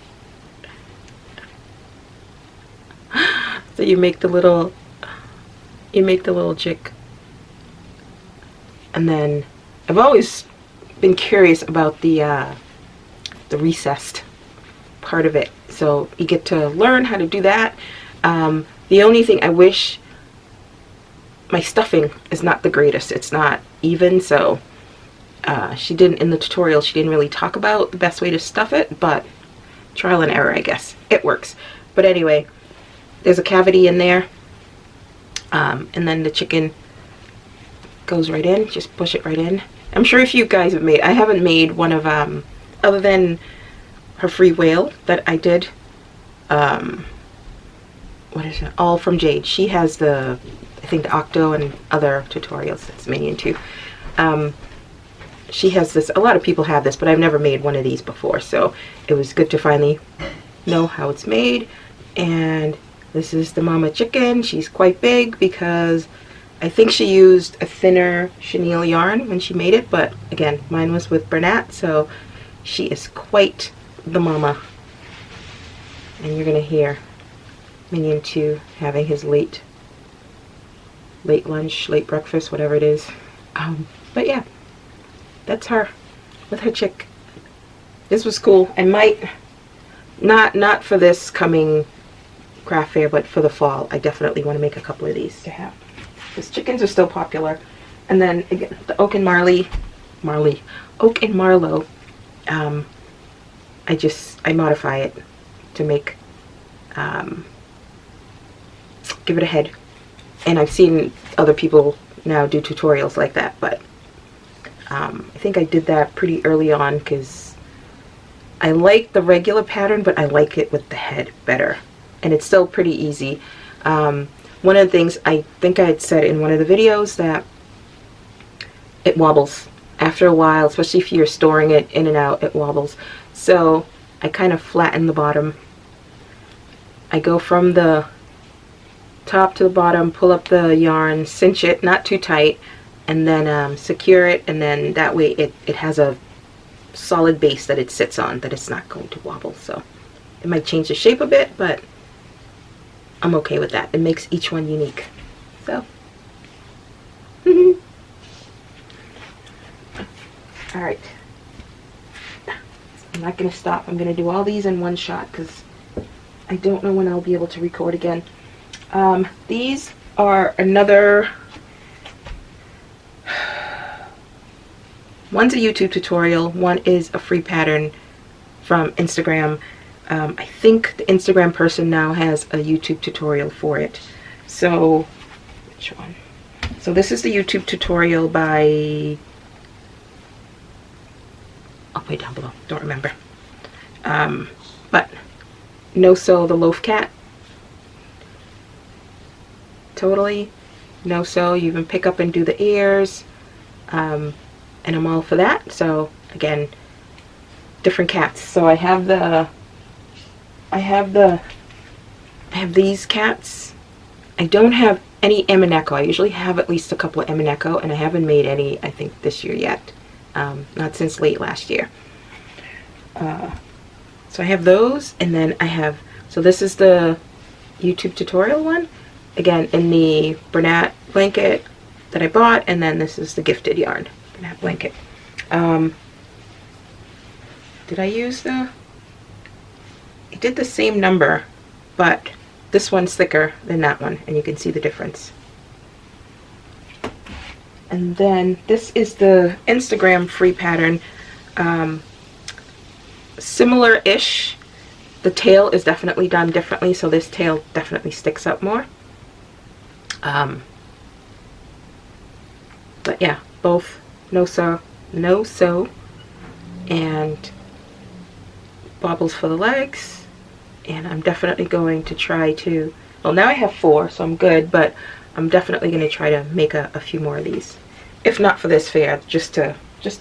So you make the little chick And then I've always been curious about the recessed part of it. So you get to learn how to do that. The only thing I wish, my stuffing is not the greatest. It's not even, so she didn't, in the tutorial, she didn't really talk about the best way to stuff it, but trial and error, I guess. It works. But anyway, there's a cavity in there, and then the chicken goes right in. Just push it right in. I'm sure if you guys have made, I haven't made one of, other than her free whale that I did, what is it? All from Jade. She has the, I think, the Octo and other tutorials that's made into. She has this, a lot of people have this, but I've never made one of these before, so it was good to finally know how it's made. And this is the mama chicken. She's quite big because I think she used a thinner chenille yarn when she made it, but again, mine was with Bernat, so she is quite the mama. And you're gonna hear Minion 2 having his late lunch, late breakfast, whatever it is. But yeah, that's her with her chick. This was cool. I might not for this coming craft fair, but for the fall, I definitely want to make a couple of these to have, because chickens are still popular. And then again, the Oak and Oak and Marlow, I modify it to make, give it a head. And I've seen other people now do tutorials like that, but I think I did that pretty early on because I like the regular pattern, but I like it with the head better. And it's still pretty easy. One of the things I think I had said in one of the videos that it wobbles after a while, especially if you're storing it in and out, it wobbles. So I kind of flatten the bottom. I go from the top to the bottom, pull up the yarn, cinch it, not too tight, and then secure it, and then that way it has a solid base that it sits on, that it's not going to wobble. So it might change the shape a bit, but I'm okay with that. It makes each one unique. So all right, I'm not gonna stop. I'm gonna do all these in one shot because I don't know when I'll be able to record again. These are another, one's a YouTube tutorial, one is a free pattern from Instagram. I think the Instagram person now has a YouTube tutorial for it. So, which one? So this is the YouTube tutorial by, oh, way down below, don't remember. But No Sew the Loaf Cat. Totally no sew. You even pick up and do the ears, and I'm all for that. So again, different cats. So I have these cats. I don't have any Emineko. I usually have at least a couple of Emineko, and I haven't made any, I think, this year yet. Not since late last year. So I have those, and then I have, so this is the YouTube tutorial one. Again, in the Bernat blanket that I bought, and then this is the gifted yarn Bernat blanket. Did I use I did the same number, but this one's thicker than that one, and you can see the difference. And then this is the Instagram free pattern, similar-ish. The tail is definitely done differently, so this tail definitely sticks up more. But yeah, both no sew, and bobbles for the legs. And I'm definitely going to try to, well, now I have 4, so I'm good, but I'm definitely going to try to make a few more of these, if not for this fair, just to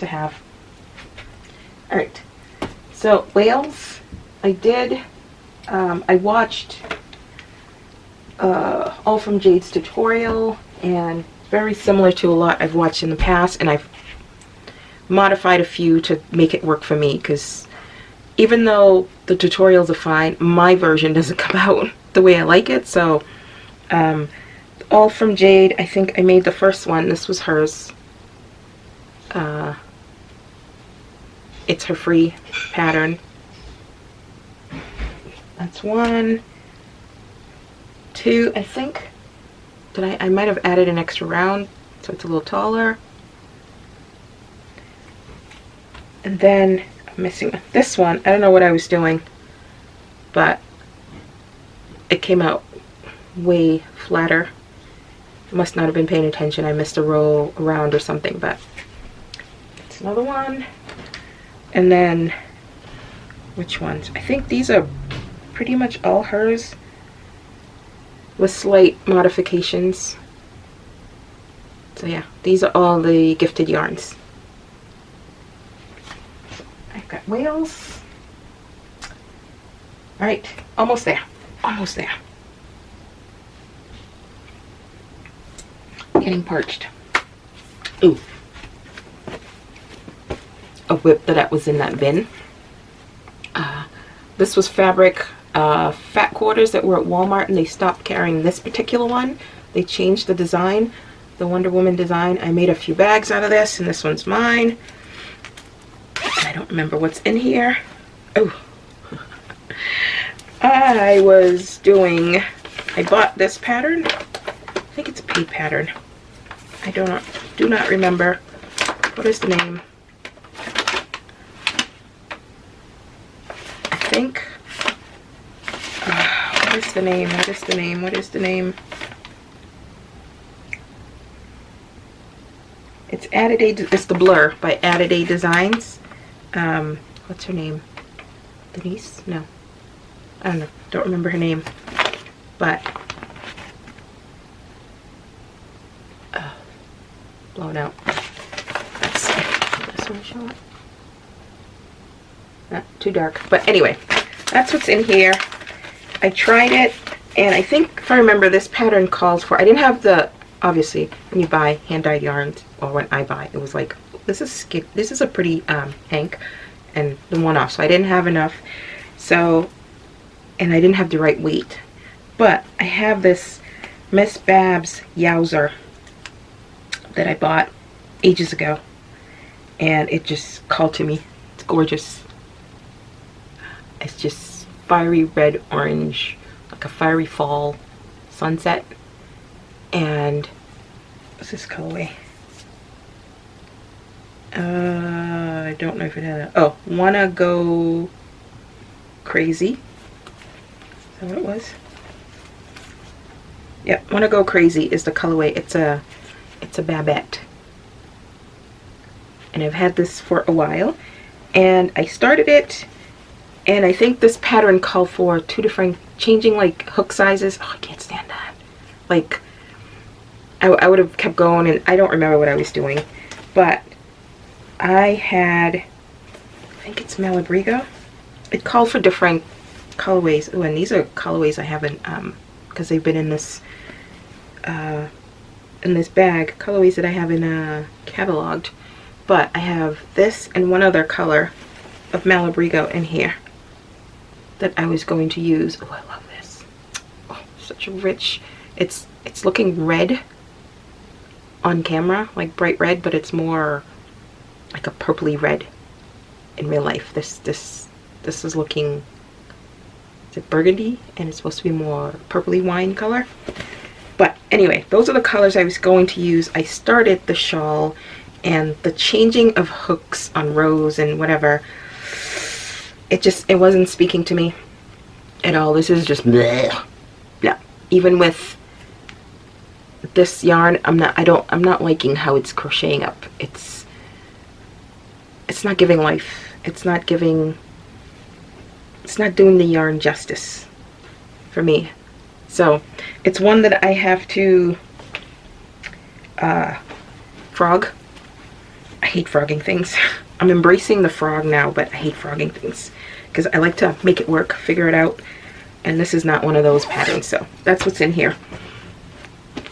have. All right, so whales, I did, I watched all from Jade's tutorial, and very similar to a lot I've watched in the past, and I've modified a few to make it work for me, because even though the tutorials are fine, my version doesn't come out the way I like it. So all from Jade, I think I made the first one. This was hers. It's her free pattern. That's 1, 2, I think. I might have added an extra round, so it's a little taller. And then I'm missing this one. I don't know what I was doing, but it came out way flatter. I must not have been paying attention. I missed a row around or something, but it's another one. And then, which ones? I think these are pretty much all hers with slight modifications. So yeah, these are all the gifted yarns. I've got whales. All right, almost there, almost there. Getting parched. Ooh. A whip that was in that bin. This was fabric fat quarters that were at Walmart, and they stopped carrying this particular one. They changed the design, the Wonder Woman design. I made a few bags out of this, and this one's mine. I don't remember what's in here. Oh. I bought this pattern. I think it's a paid pattern. I do not remember. What is the name? I think. What is the name? What is the name? What is the name? It's It's the Blur by Added Designs. What's her name? Denise? No. I don't know. Don't remember her name. But blown out. Let's see. This one show up. Not too dark. But anyway, that's what's in here. I tried it, and I think if I remember, this pattern calls for. I didn't have the. Obviously, when you buy hand-dyed yarns, or when I buy, it was like, this is a pretty hank, and the one off. So I didn't have enough. So, and I didn't have the right weight. But I have this Miss Babs Yowzer that I bought ages ago, and it just called to me. It's gorgeous. It's just fiery red orange, like a fiery fall sunset. And what's this colorway? I don't know if it had a, oh, Wanna Go Crazy. Is that what it was? Yeah, Wanna Go Crazy is the colorway. It's a Babette. And I've had this for a while. And I started it, and I think this pattern called for 2 different, changing like hook sizes. Oh, I can't stand that. Like, I would have kept going, and I don't remember what I was doing. But I had, I think it's Malabrigo. It called for different colorways. Oh, and these are colorways I haven't, because they've been in this bag. Colorways that I haven't cataloged. But I have this and one other color of Malabrigo in here that I was going to use. Oh, I love this. Oh, such a rich, it's looking red on camera, like bright red, but it's more like a purpley red in real life. This is looking, is it burgundy? And it's supposed to be more purpley wine color. But anyway, those are the colors I was going to use. I started the shawl, and the changing of hooks on rows and whatever, it wasn't speaking to me at all. This is just bleh. No. Even with this yarn, I'm not liking how it's crocheting up. It's not giving life. It's not doing the yarn justice for me. So it's one that I have to frog. I hate frogging things. I'm embracing the frog now, but I hate frogging things because I like to make it work, figure it out, and this is not one of those patterns. So that's what's in here.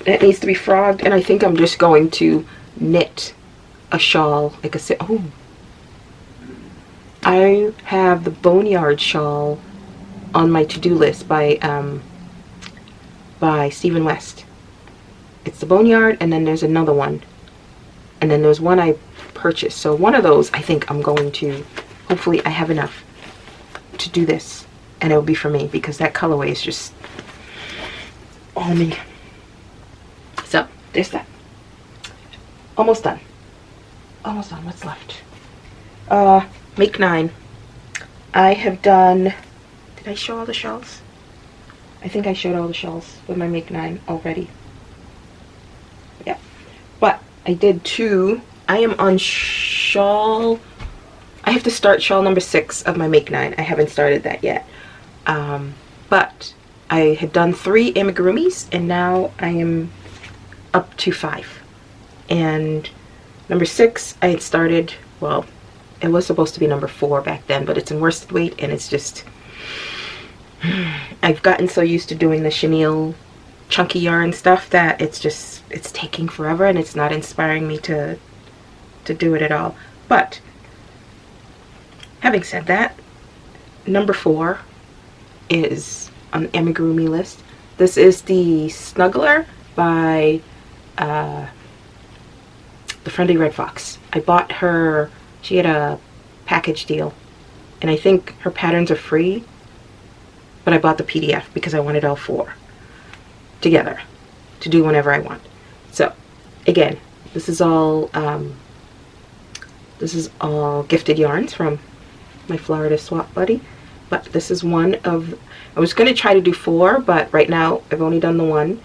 It needs to be frogged, and I think I'm just going to knit a shawl, like a oh. I have the Boneyard shawl on my to-do list by Stephen West. It's the Boneyard, and then there's another one, and then there's one I purchased. So one of those, I think I'm going to, hopefully I have enough to do this, and it'll be for me because that colorway is just all me. So there's that. Almost done. Almost done. What's left? Make 9. I have done, did I show all the shawls? I think I showed all the shawls with my Make 9 already. Yeah. But I did 2. I am on shawl. I have to start shawl number 6 of my Make 9. I haven't started that yet. But I had done 3 amigurumis, and now I am up to 5. And number 6, I had started, well, it was supposed to be number 4 back then, but it's in worsted weight, and it's just, I've gotten so used to doing the chenille chunky yarn stuff that it's just, it's taking forever, and it's not inspiring me to do it at all. But having said that, number 4 is on the amigurumi list. This is the Snuggler by the Friendly Red Fox. I bought her, she had a package deal, and I think her patterns are free, but I bought the PDF because I wanted all 4 together to do whenever I want. So again, this is all gifted yarns from my Florida swap buddy, but this is one of, I was going to try to do 4, but right now I've only done the 1.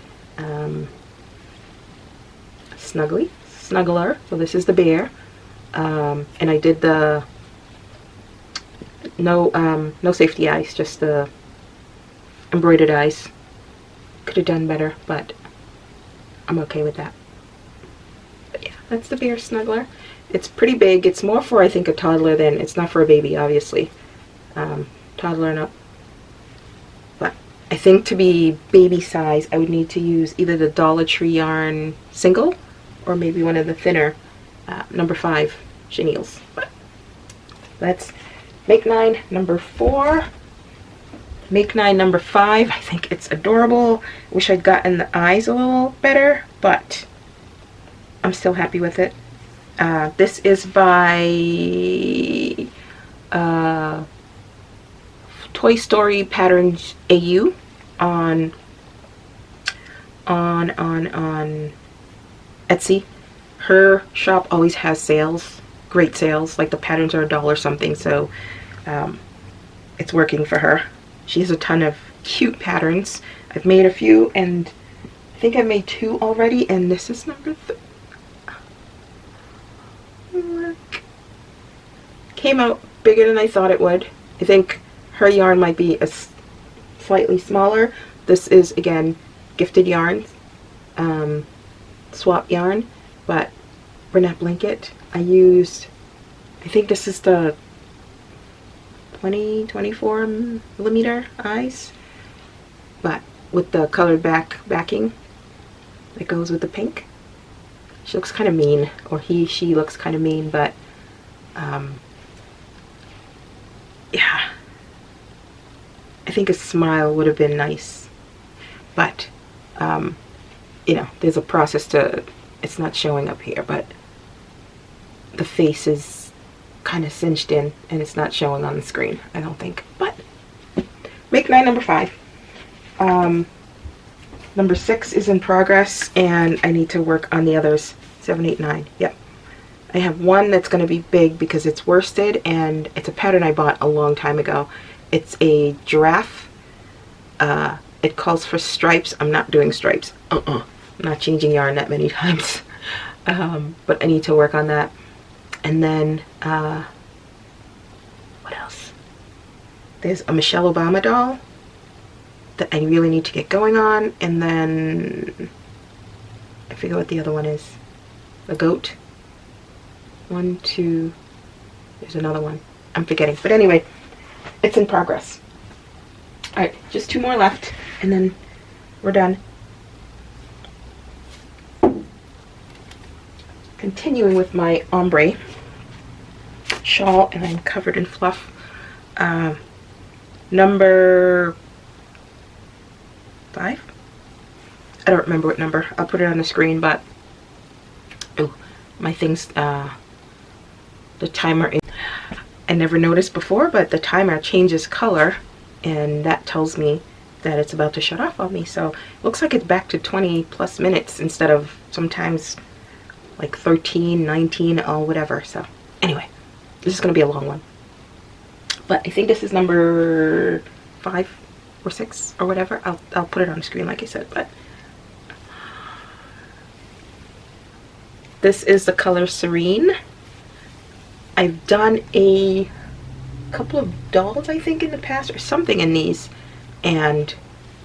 Snuggler, so this is the bear, and I did the no safety eyes, just the embroidered eyes. Could have done better, but I'm okay with that. But yeah, that's the bear Snuggler. It's pretty big. It's more for, I think, a toddler than, it's not for a baby, obviously. Toddler and up. But I think to be baby size, I would need to use either the Dollar Tree yarn single, or maybe one of the thinner number 5 chenilles. But let's Make 9 number 4. Make 9 number 5. I think it's adorable. Wish I'd gotten the eyes a little better, but I'm still happy with it. This is by Toy Story Patterns AU on Etsy. Her shop always has sales, great sales, like the patterns are $1 something, so it's working for her. She has a ton of cute patterns. I've made a few, and I think I've made 2 already, and this is number 3. Look. Came out bigger than I thought it would. I think her yarn might be a slightly smaller. This is, again, gifted yarn, swap yarn, but Bernat blanket. I used, I think this is the 24 millimeter eyes, but with the colored backing that goes with the pink. She looks kind of mean, or she looks kind of mean, but yeah, I think a smile would have been nice, but you know, there's a process to, it's not showing up here, but the face is kind of cinched in and it's not showing on the screen, I don't think. But Make 9 number 5. Number 6 is in progress, and I need to work on the others. 7, 8, 9. Yep. I have one that's going to be big because it's worsted, and it's a pattern I bought a long time ago. It's a giraffe. It calls for stripes. I'm not doing stripes. I'm not changing yarn that many times. But I need to work on that. And then, what else? There's a Michelle Obama doll that I really need to get going on. And then, I forget what the other one is. The goat. 1, 2, there's another one. I'm forgetting. But anyway, it's in progress. Alright, just 2 more left, and then we're done. Continuing with my ombre shawl, and I'm covered in fluff. Number 5? I don't remember what number. I'll put it on the screen, but oh, my thing's the timer is, I never noticed before, but the timer changes color, and that tells me that it's about to shut off on me. So it looks like it's back to 20 plus minutes instead of sometimes like 13, 19, or whatever. So anyway, this is going to be a long one. But I think this is number 5 or 6 or whatever. I'll put it on the screen like I said. But this is the color Serene. I've done a couple of dolls, I think, in the past or something in these, and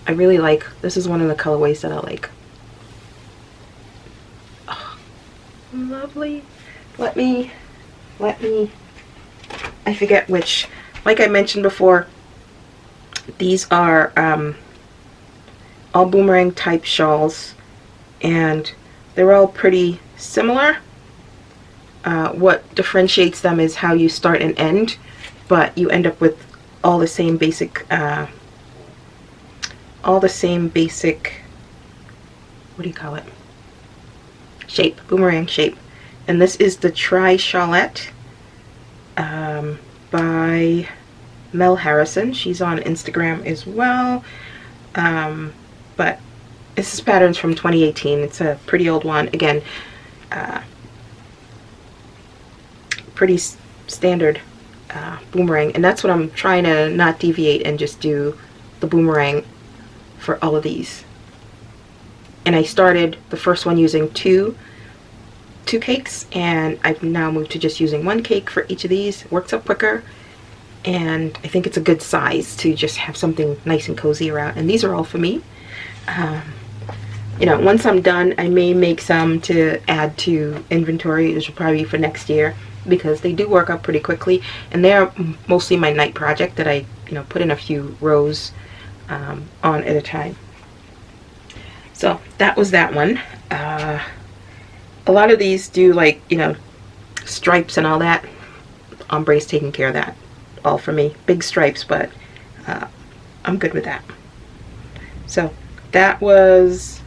I really like, this is one of the colorways that I like. Oh, lovely. Let me, I forget which, like I mentioned before, these are all Boomerang type shawls, and they're all pretty similar. What differentiates them is how you start and end, but you end up with all the same basic, what do you call it? Shape, Boomerang shape. And this is the Shawlette by Mel Harrison. She's on Instagram as well. But this is patterns from 2018. It's a pretty old one. Again, pretty standard boomerang, and that's what I'm trying to not deviate and just do the boomerang for all of these. And I started the first one using two cakes, and I've now moved to just using 1 cake for each of these. It works up quicker, and I think it's a good size to just have something nice and cozy around. And these are all for me. You know, once I'm done, I may make some to add to inventory. This will probably be for next year, because they do work up pretty quickly, and they're mostly my night project that I, you know, put in a few rows on at a time. So that was that one. A lot of these do, like, you know, stripes and all that. Ombre's taking care of that all for me. Big stripes, but I'm good with that. So that was,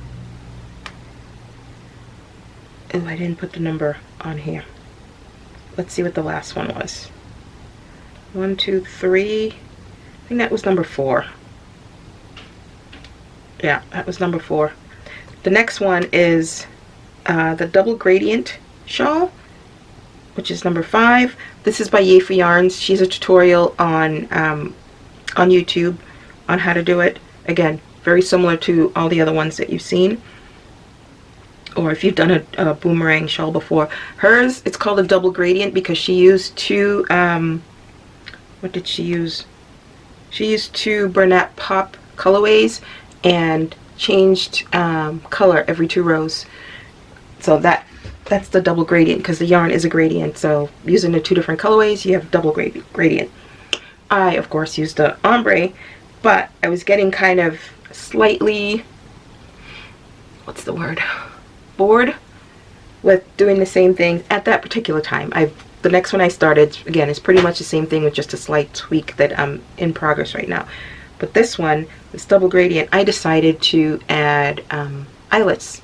oh, I didn't put the number on here. Let's see what the last one was. 1, 2, 3. I think that was number 4. Yeah, that was number 4. The next one is the double gradient shawl, which is number 5. This is by Yay for Yarns. She's a tutorial on YouTube on how to do it. Again, very similar to all the other ones that you've seen, or if you've done a boomerang shawl before. Hers, it's called a double gradient because she used 2, what did she use? She used 2 Bernat Pop colorways and changed color every 2 rows. So that's the double gradient, because the yarn is a gradient. So using the 2 different colorways, you have double gradient. I, of course, used the ombre, but I was getting kind of slightly, what's the word? Bored with doing the same thing at that particular time. The next one I started, again, is pretty much the same thing with just a slight tweak that I'm in progress right now. But this one, this double gradient, I decided to add eyelets.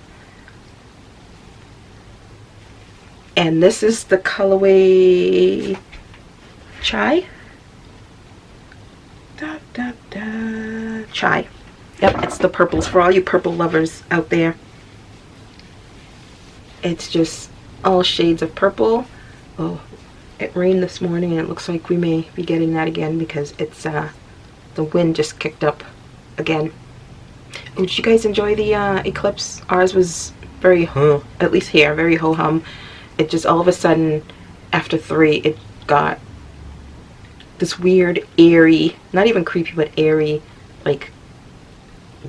And this is the colorway Chai. Chai. Yep, it's the purples for all you purple lovers out there. It's just all shades of purple. Oh, it rained this morning, and it looks like we may be getting that again because it's the wind just kicked up again. Oh, did you guys enjoy the eclipse? Ours was very, at least here, very ho-hum. It just all of a sudden, after 3, it got this weird, airy, not even creepy, but airy, like,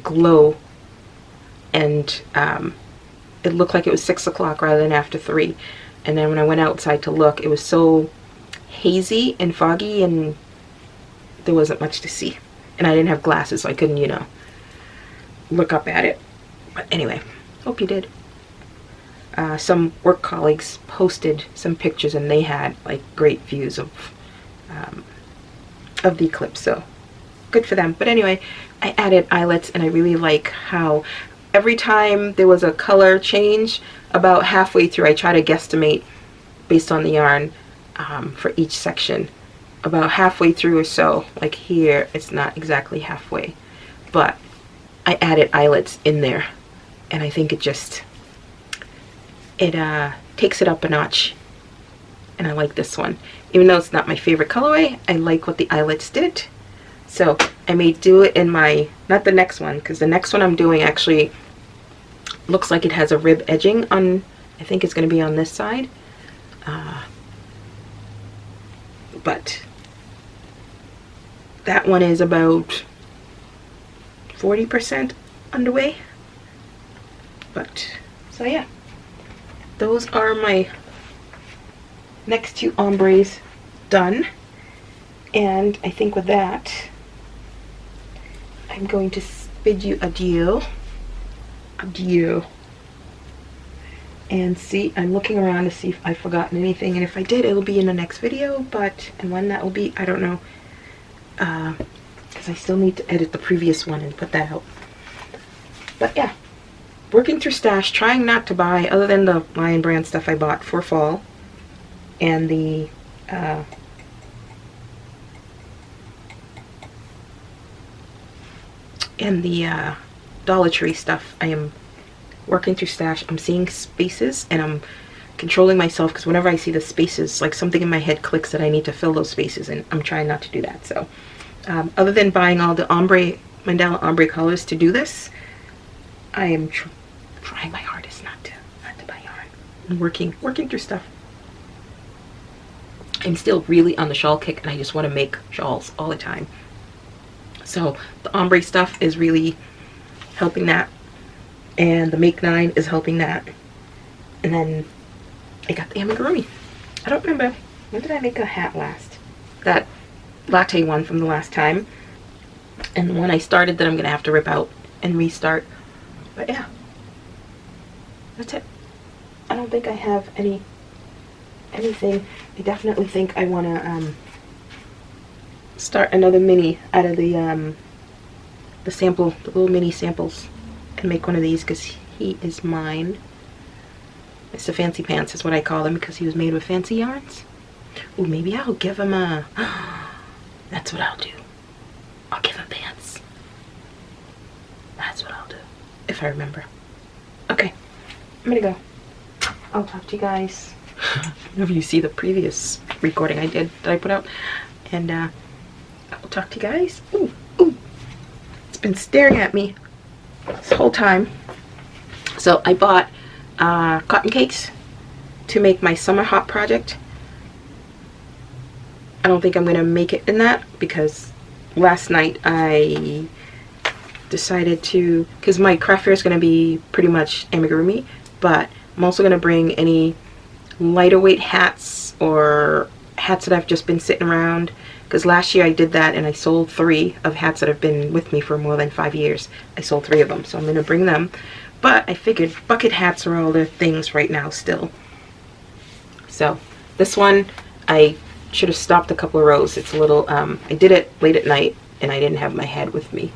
glow. And it looked like it was 6 o'clock rather than after 3. And then when I went outside to look, it was so hazy and foggy, and there wasn't much to see. And I didn't have glasses, so I couldn't, you know, look up at it. But anyway, hope you did. Some work colleagues posted some pictures, and they had like great views of the eclipse, so good for them. But anyway, I added eyelets, and I really like how every time there was a color change, about halfway through I try to guesstimate based on the yarn for each section. About halfway through or so, like here, it's not exactly halfway, but I added eyelets in there, and I think it just, it takes it up a notch, and I like this one. Even though it's not my favorite colorway, I like what the eyelets did. So I may do it in my, not the next one, because the next one I'm doing actually looks like it has a rib edging on, I think it's going to be on this side. But that one is about 40% underway. But, so yeah. Those are my next two ombres done. And I think with that, I'm going to bid you adieu. Adieu. And see, I'm looking around to see if I've forgotten anything, and if I did, it'll be in the next video, but, and when that will be, I don't know, because I still need to edit the previous one and put that out. But yeah, working through stash, trying not to buy, other than the Lion Brand stuff I bought for fall, and the, Dollar Tree stuff. I am working through stash. I'm seeing spaces, and I'm controlling myself, because whenever I see the spaces, like something in my head clicks that I need to fill those spaces, and I'm trying not to do that. So other than buying all the mandala ombre colors to do this, I am trying my hardest not to buy yarn. I'm working through stuff. I'm still really on the shawl kick, and I just want to make shawls all the time. So the ombre stuff is really helping that, and the Make 9 is helping that. And then I got the amigurumi. I don't remember, when did I make a hat last? That latte one from the last time, and the one I started that I'm gonna have to rip out and restart. But yeah, that's it. I don't think I have anything. I definitely think I want to start another mini out of the sample, the little mini samples, and make one of these, because he is mine. Mr. Fancy Pants is what I call him, because he was made with fancy yarns. Ooh, maybe I'll give him a, that's what I'll do. I'll give him pants. That's what I'll do, if I remember. Okay, I'm gonna go. I'll talk to you guys whenever you see the previous recording I did that I put out, and I will talk to you guys. Ooh, ooh, it's been staring at me this whole time. So I bought cotton cakes to make my summer hot project. I don't think I'm gonna make it in that, because last night I decided to, because my craft fair is gonna be pretty much amigurumi, but I'm also gonna bring any lighter weight hats or hats that I've just been sitting around, because last year I did that and I sold 3 of hats that have been with me for more than 5 years. I sold 3 of them, so I'm gonna bring them. But I figured bucket hats are all the things right now still. So this one, I should have stopped a couple of rows. It's a little, I did it late at night and I didn't have my head with me.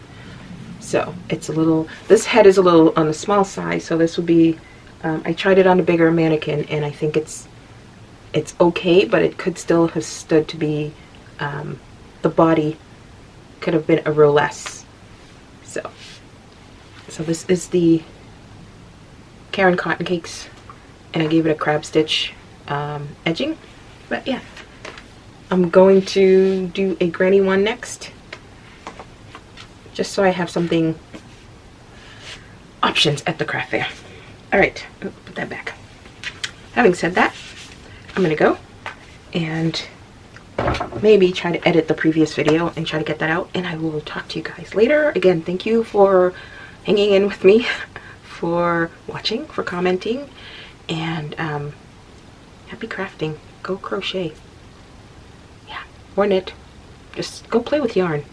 So it's a little, this head is a little on the small size, so this would be, I tried it on a bigger mannequin and I think it's okay, but it could still have stood to be, the body could have been a row less. So this is the Karen Cotton Cakes, and I gave it a crab stitch edging. But yeah, I'm going to do a granny one next, just so I have something, options at the craft fair. Alright, put that back. Having said that, I'm gonna go and maybe try to edit the previous video and try to get that out, and I will talk to you guys later. Again, thank you for hanging in with me, for watching, for commenting, and happy crafting. Go crochet. Yeah, or knit. Just go play with yarn.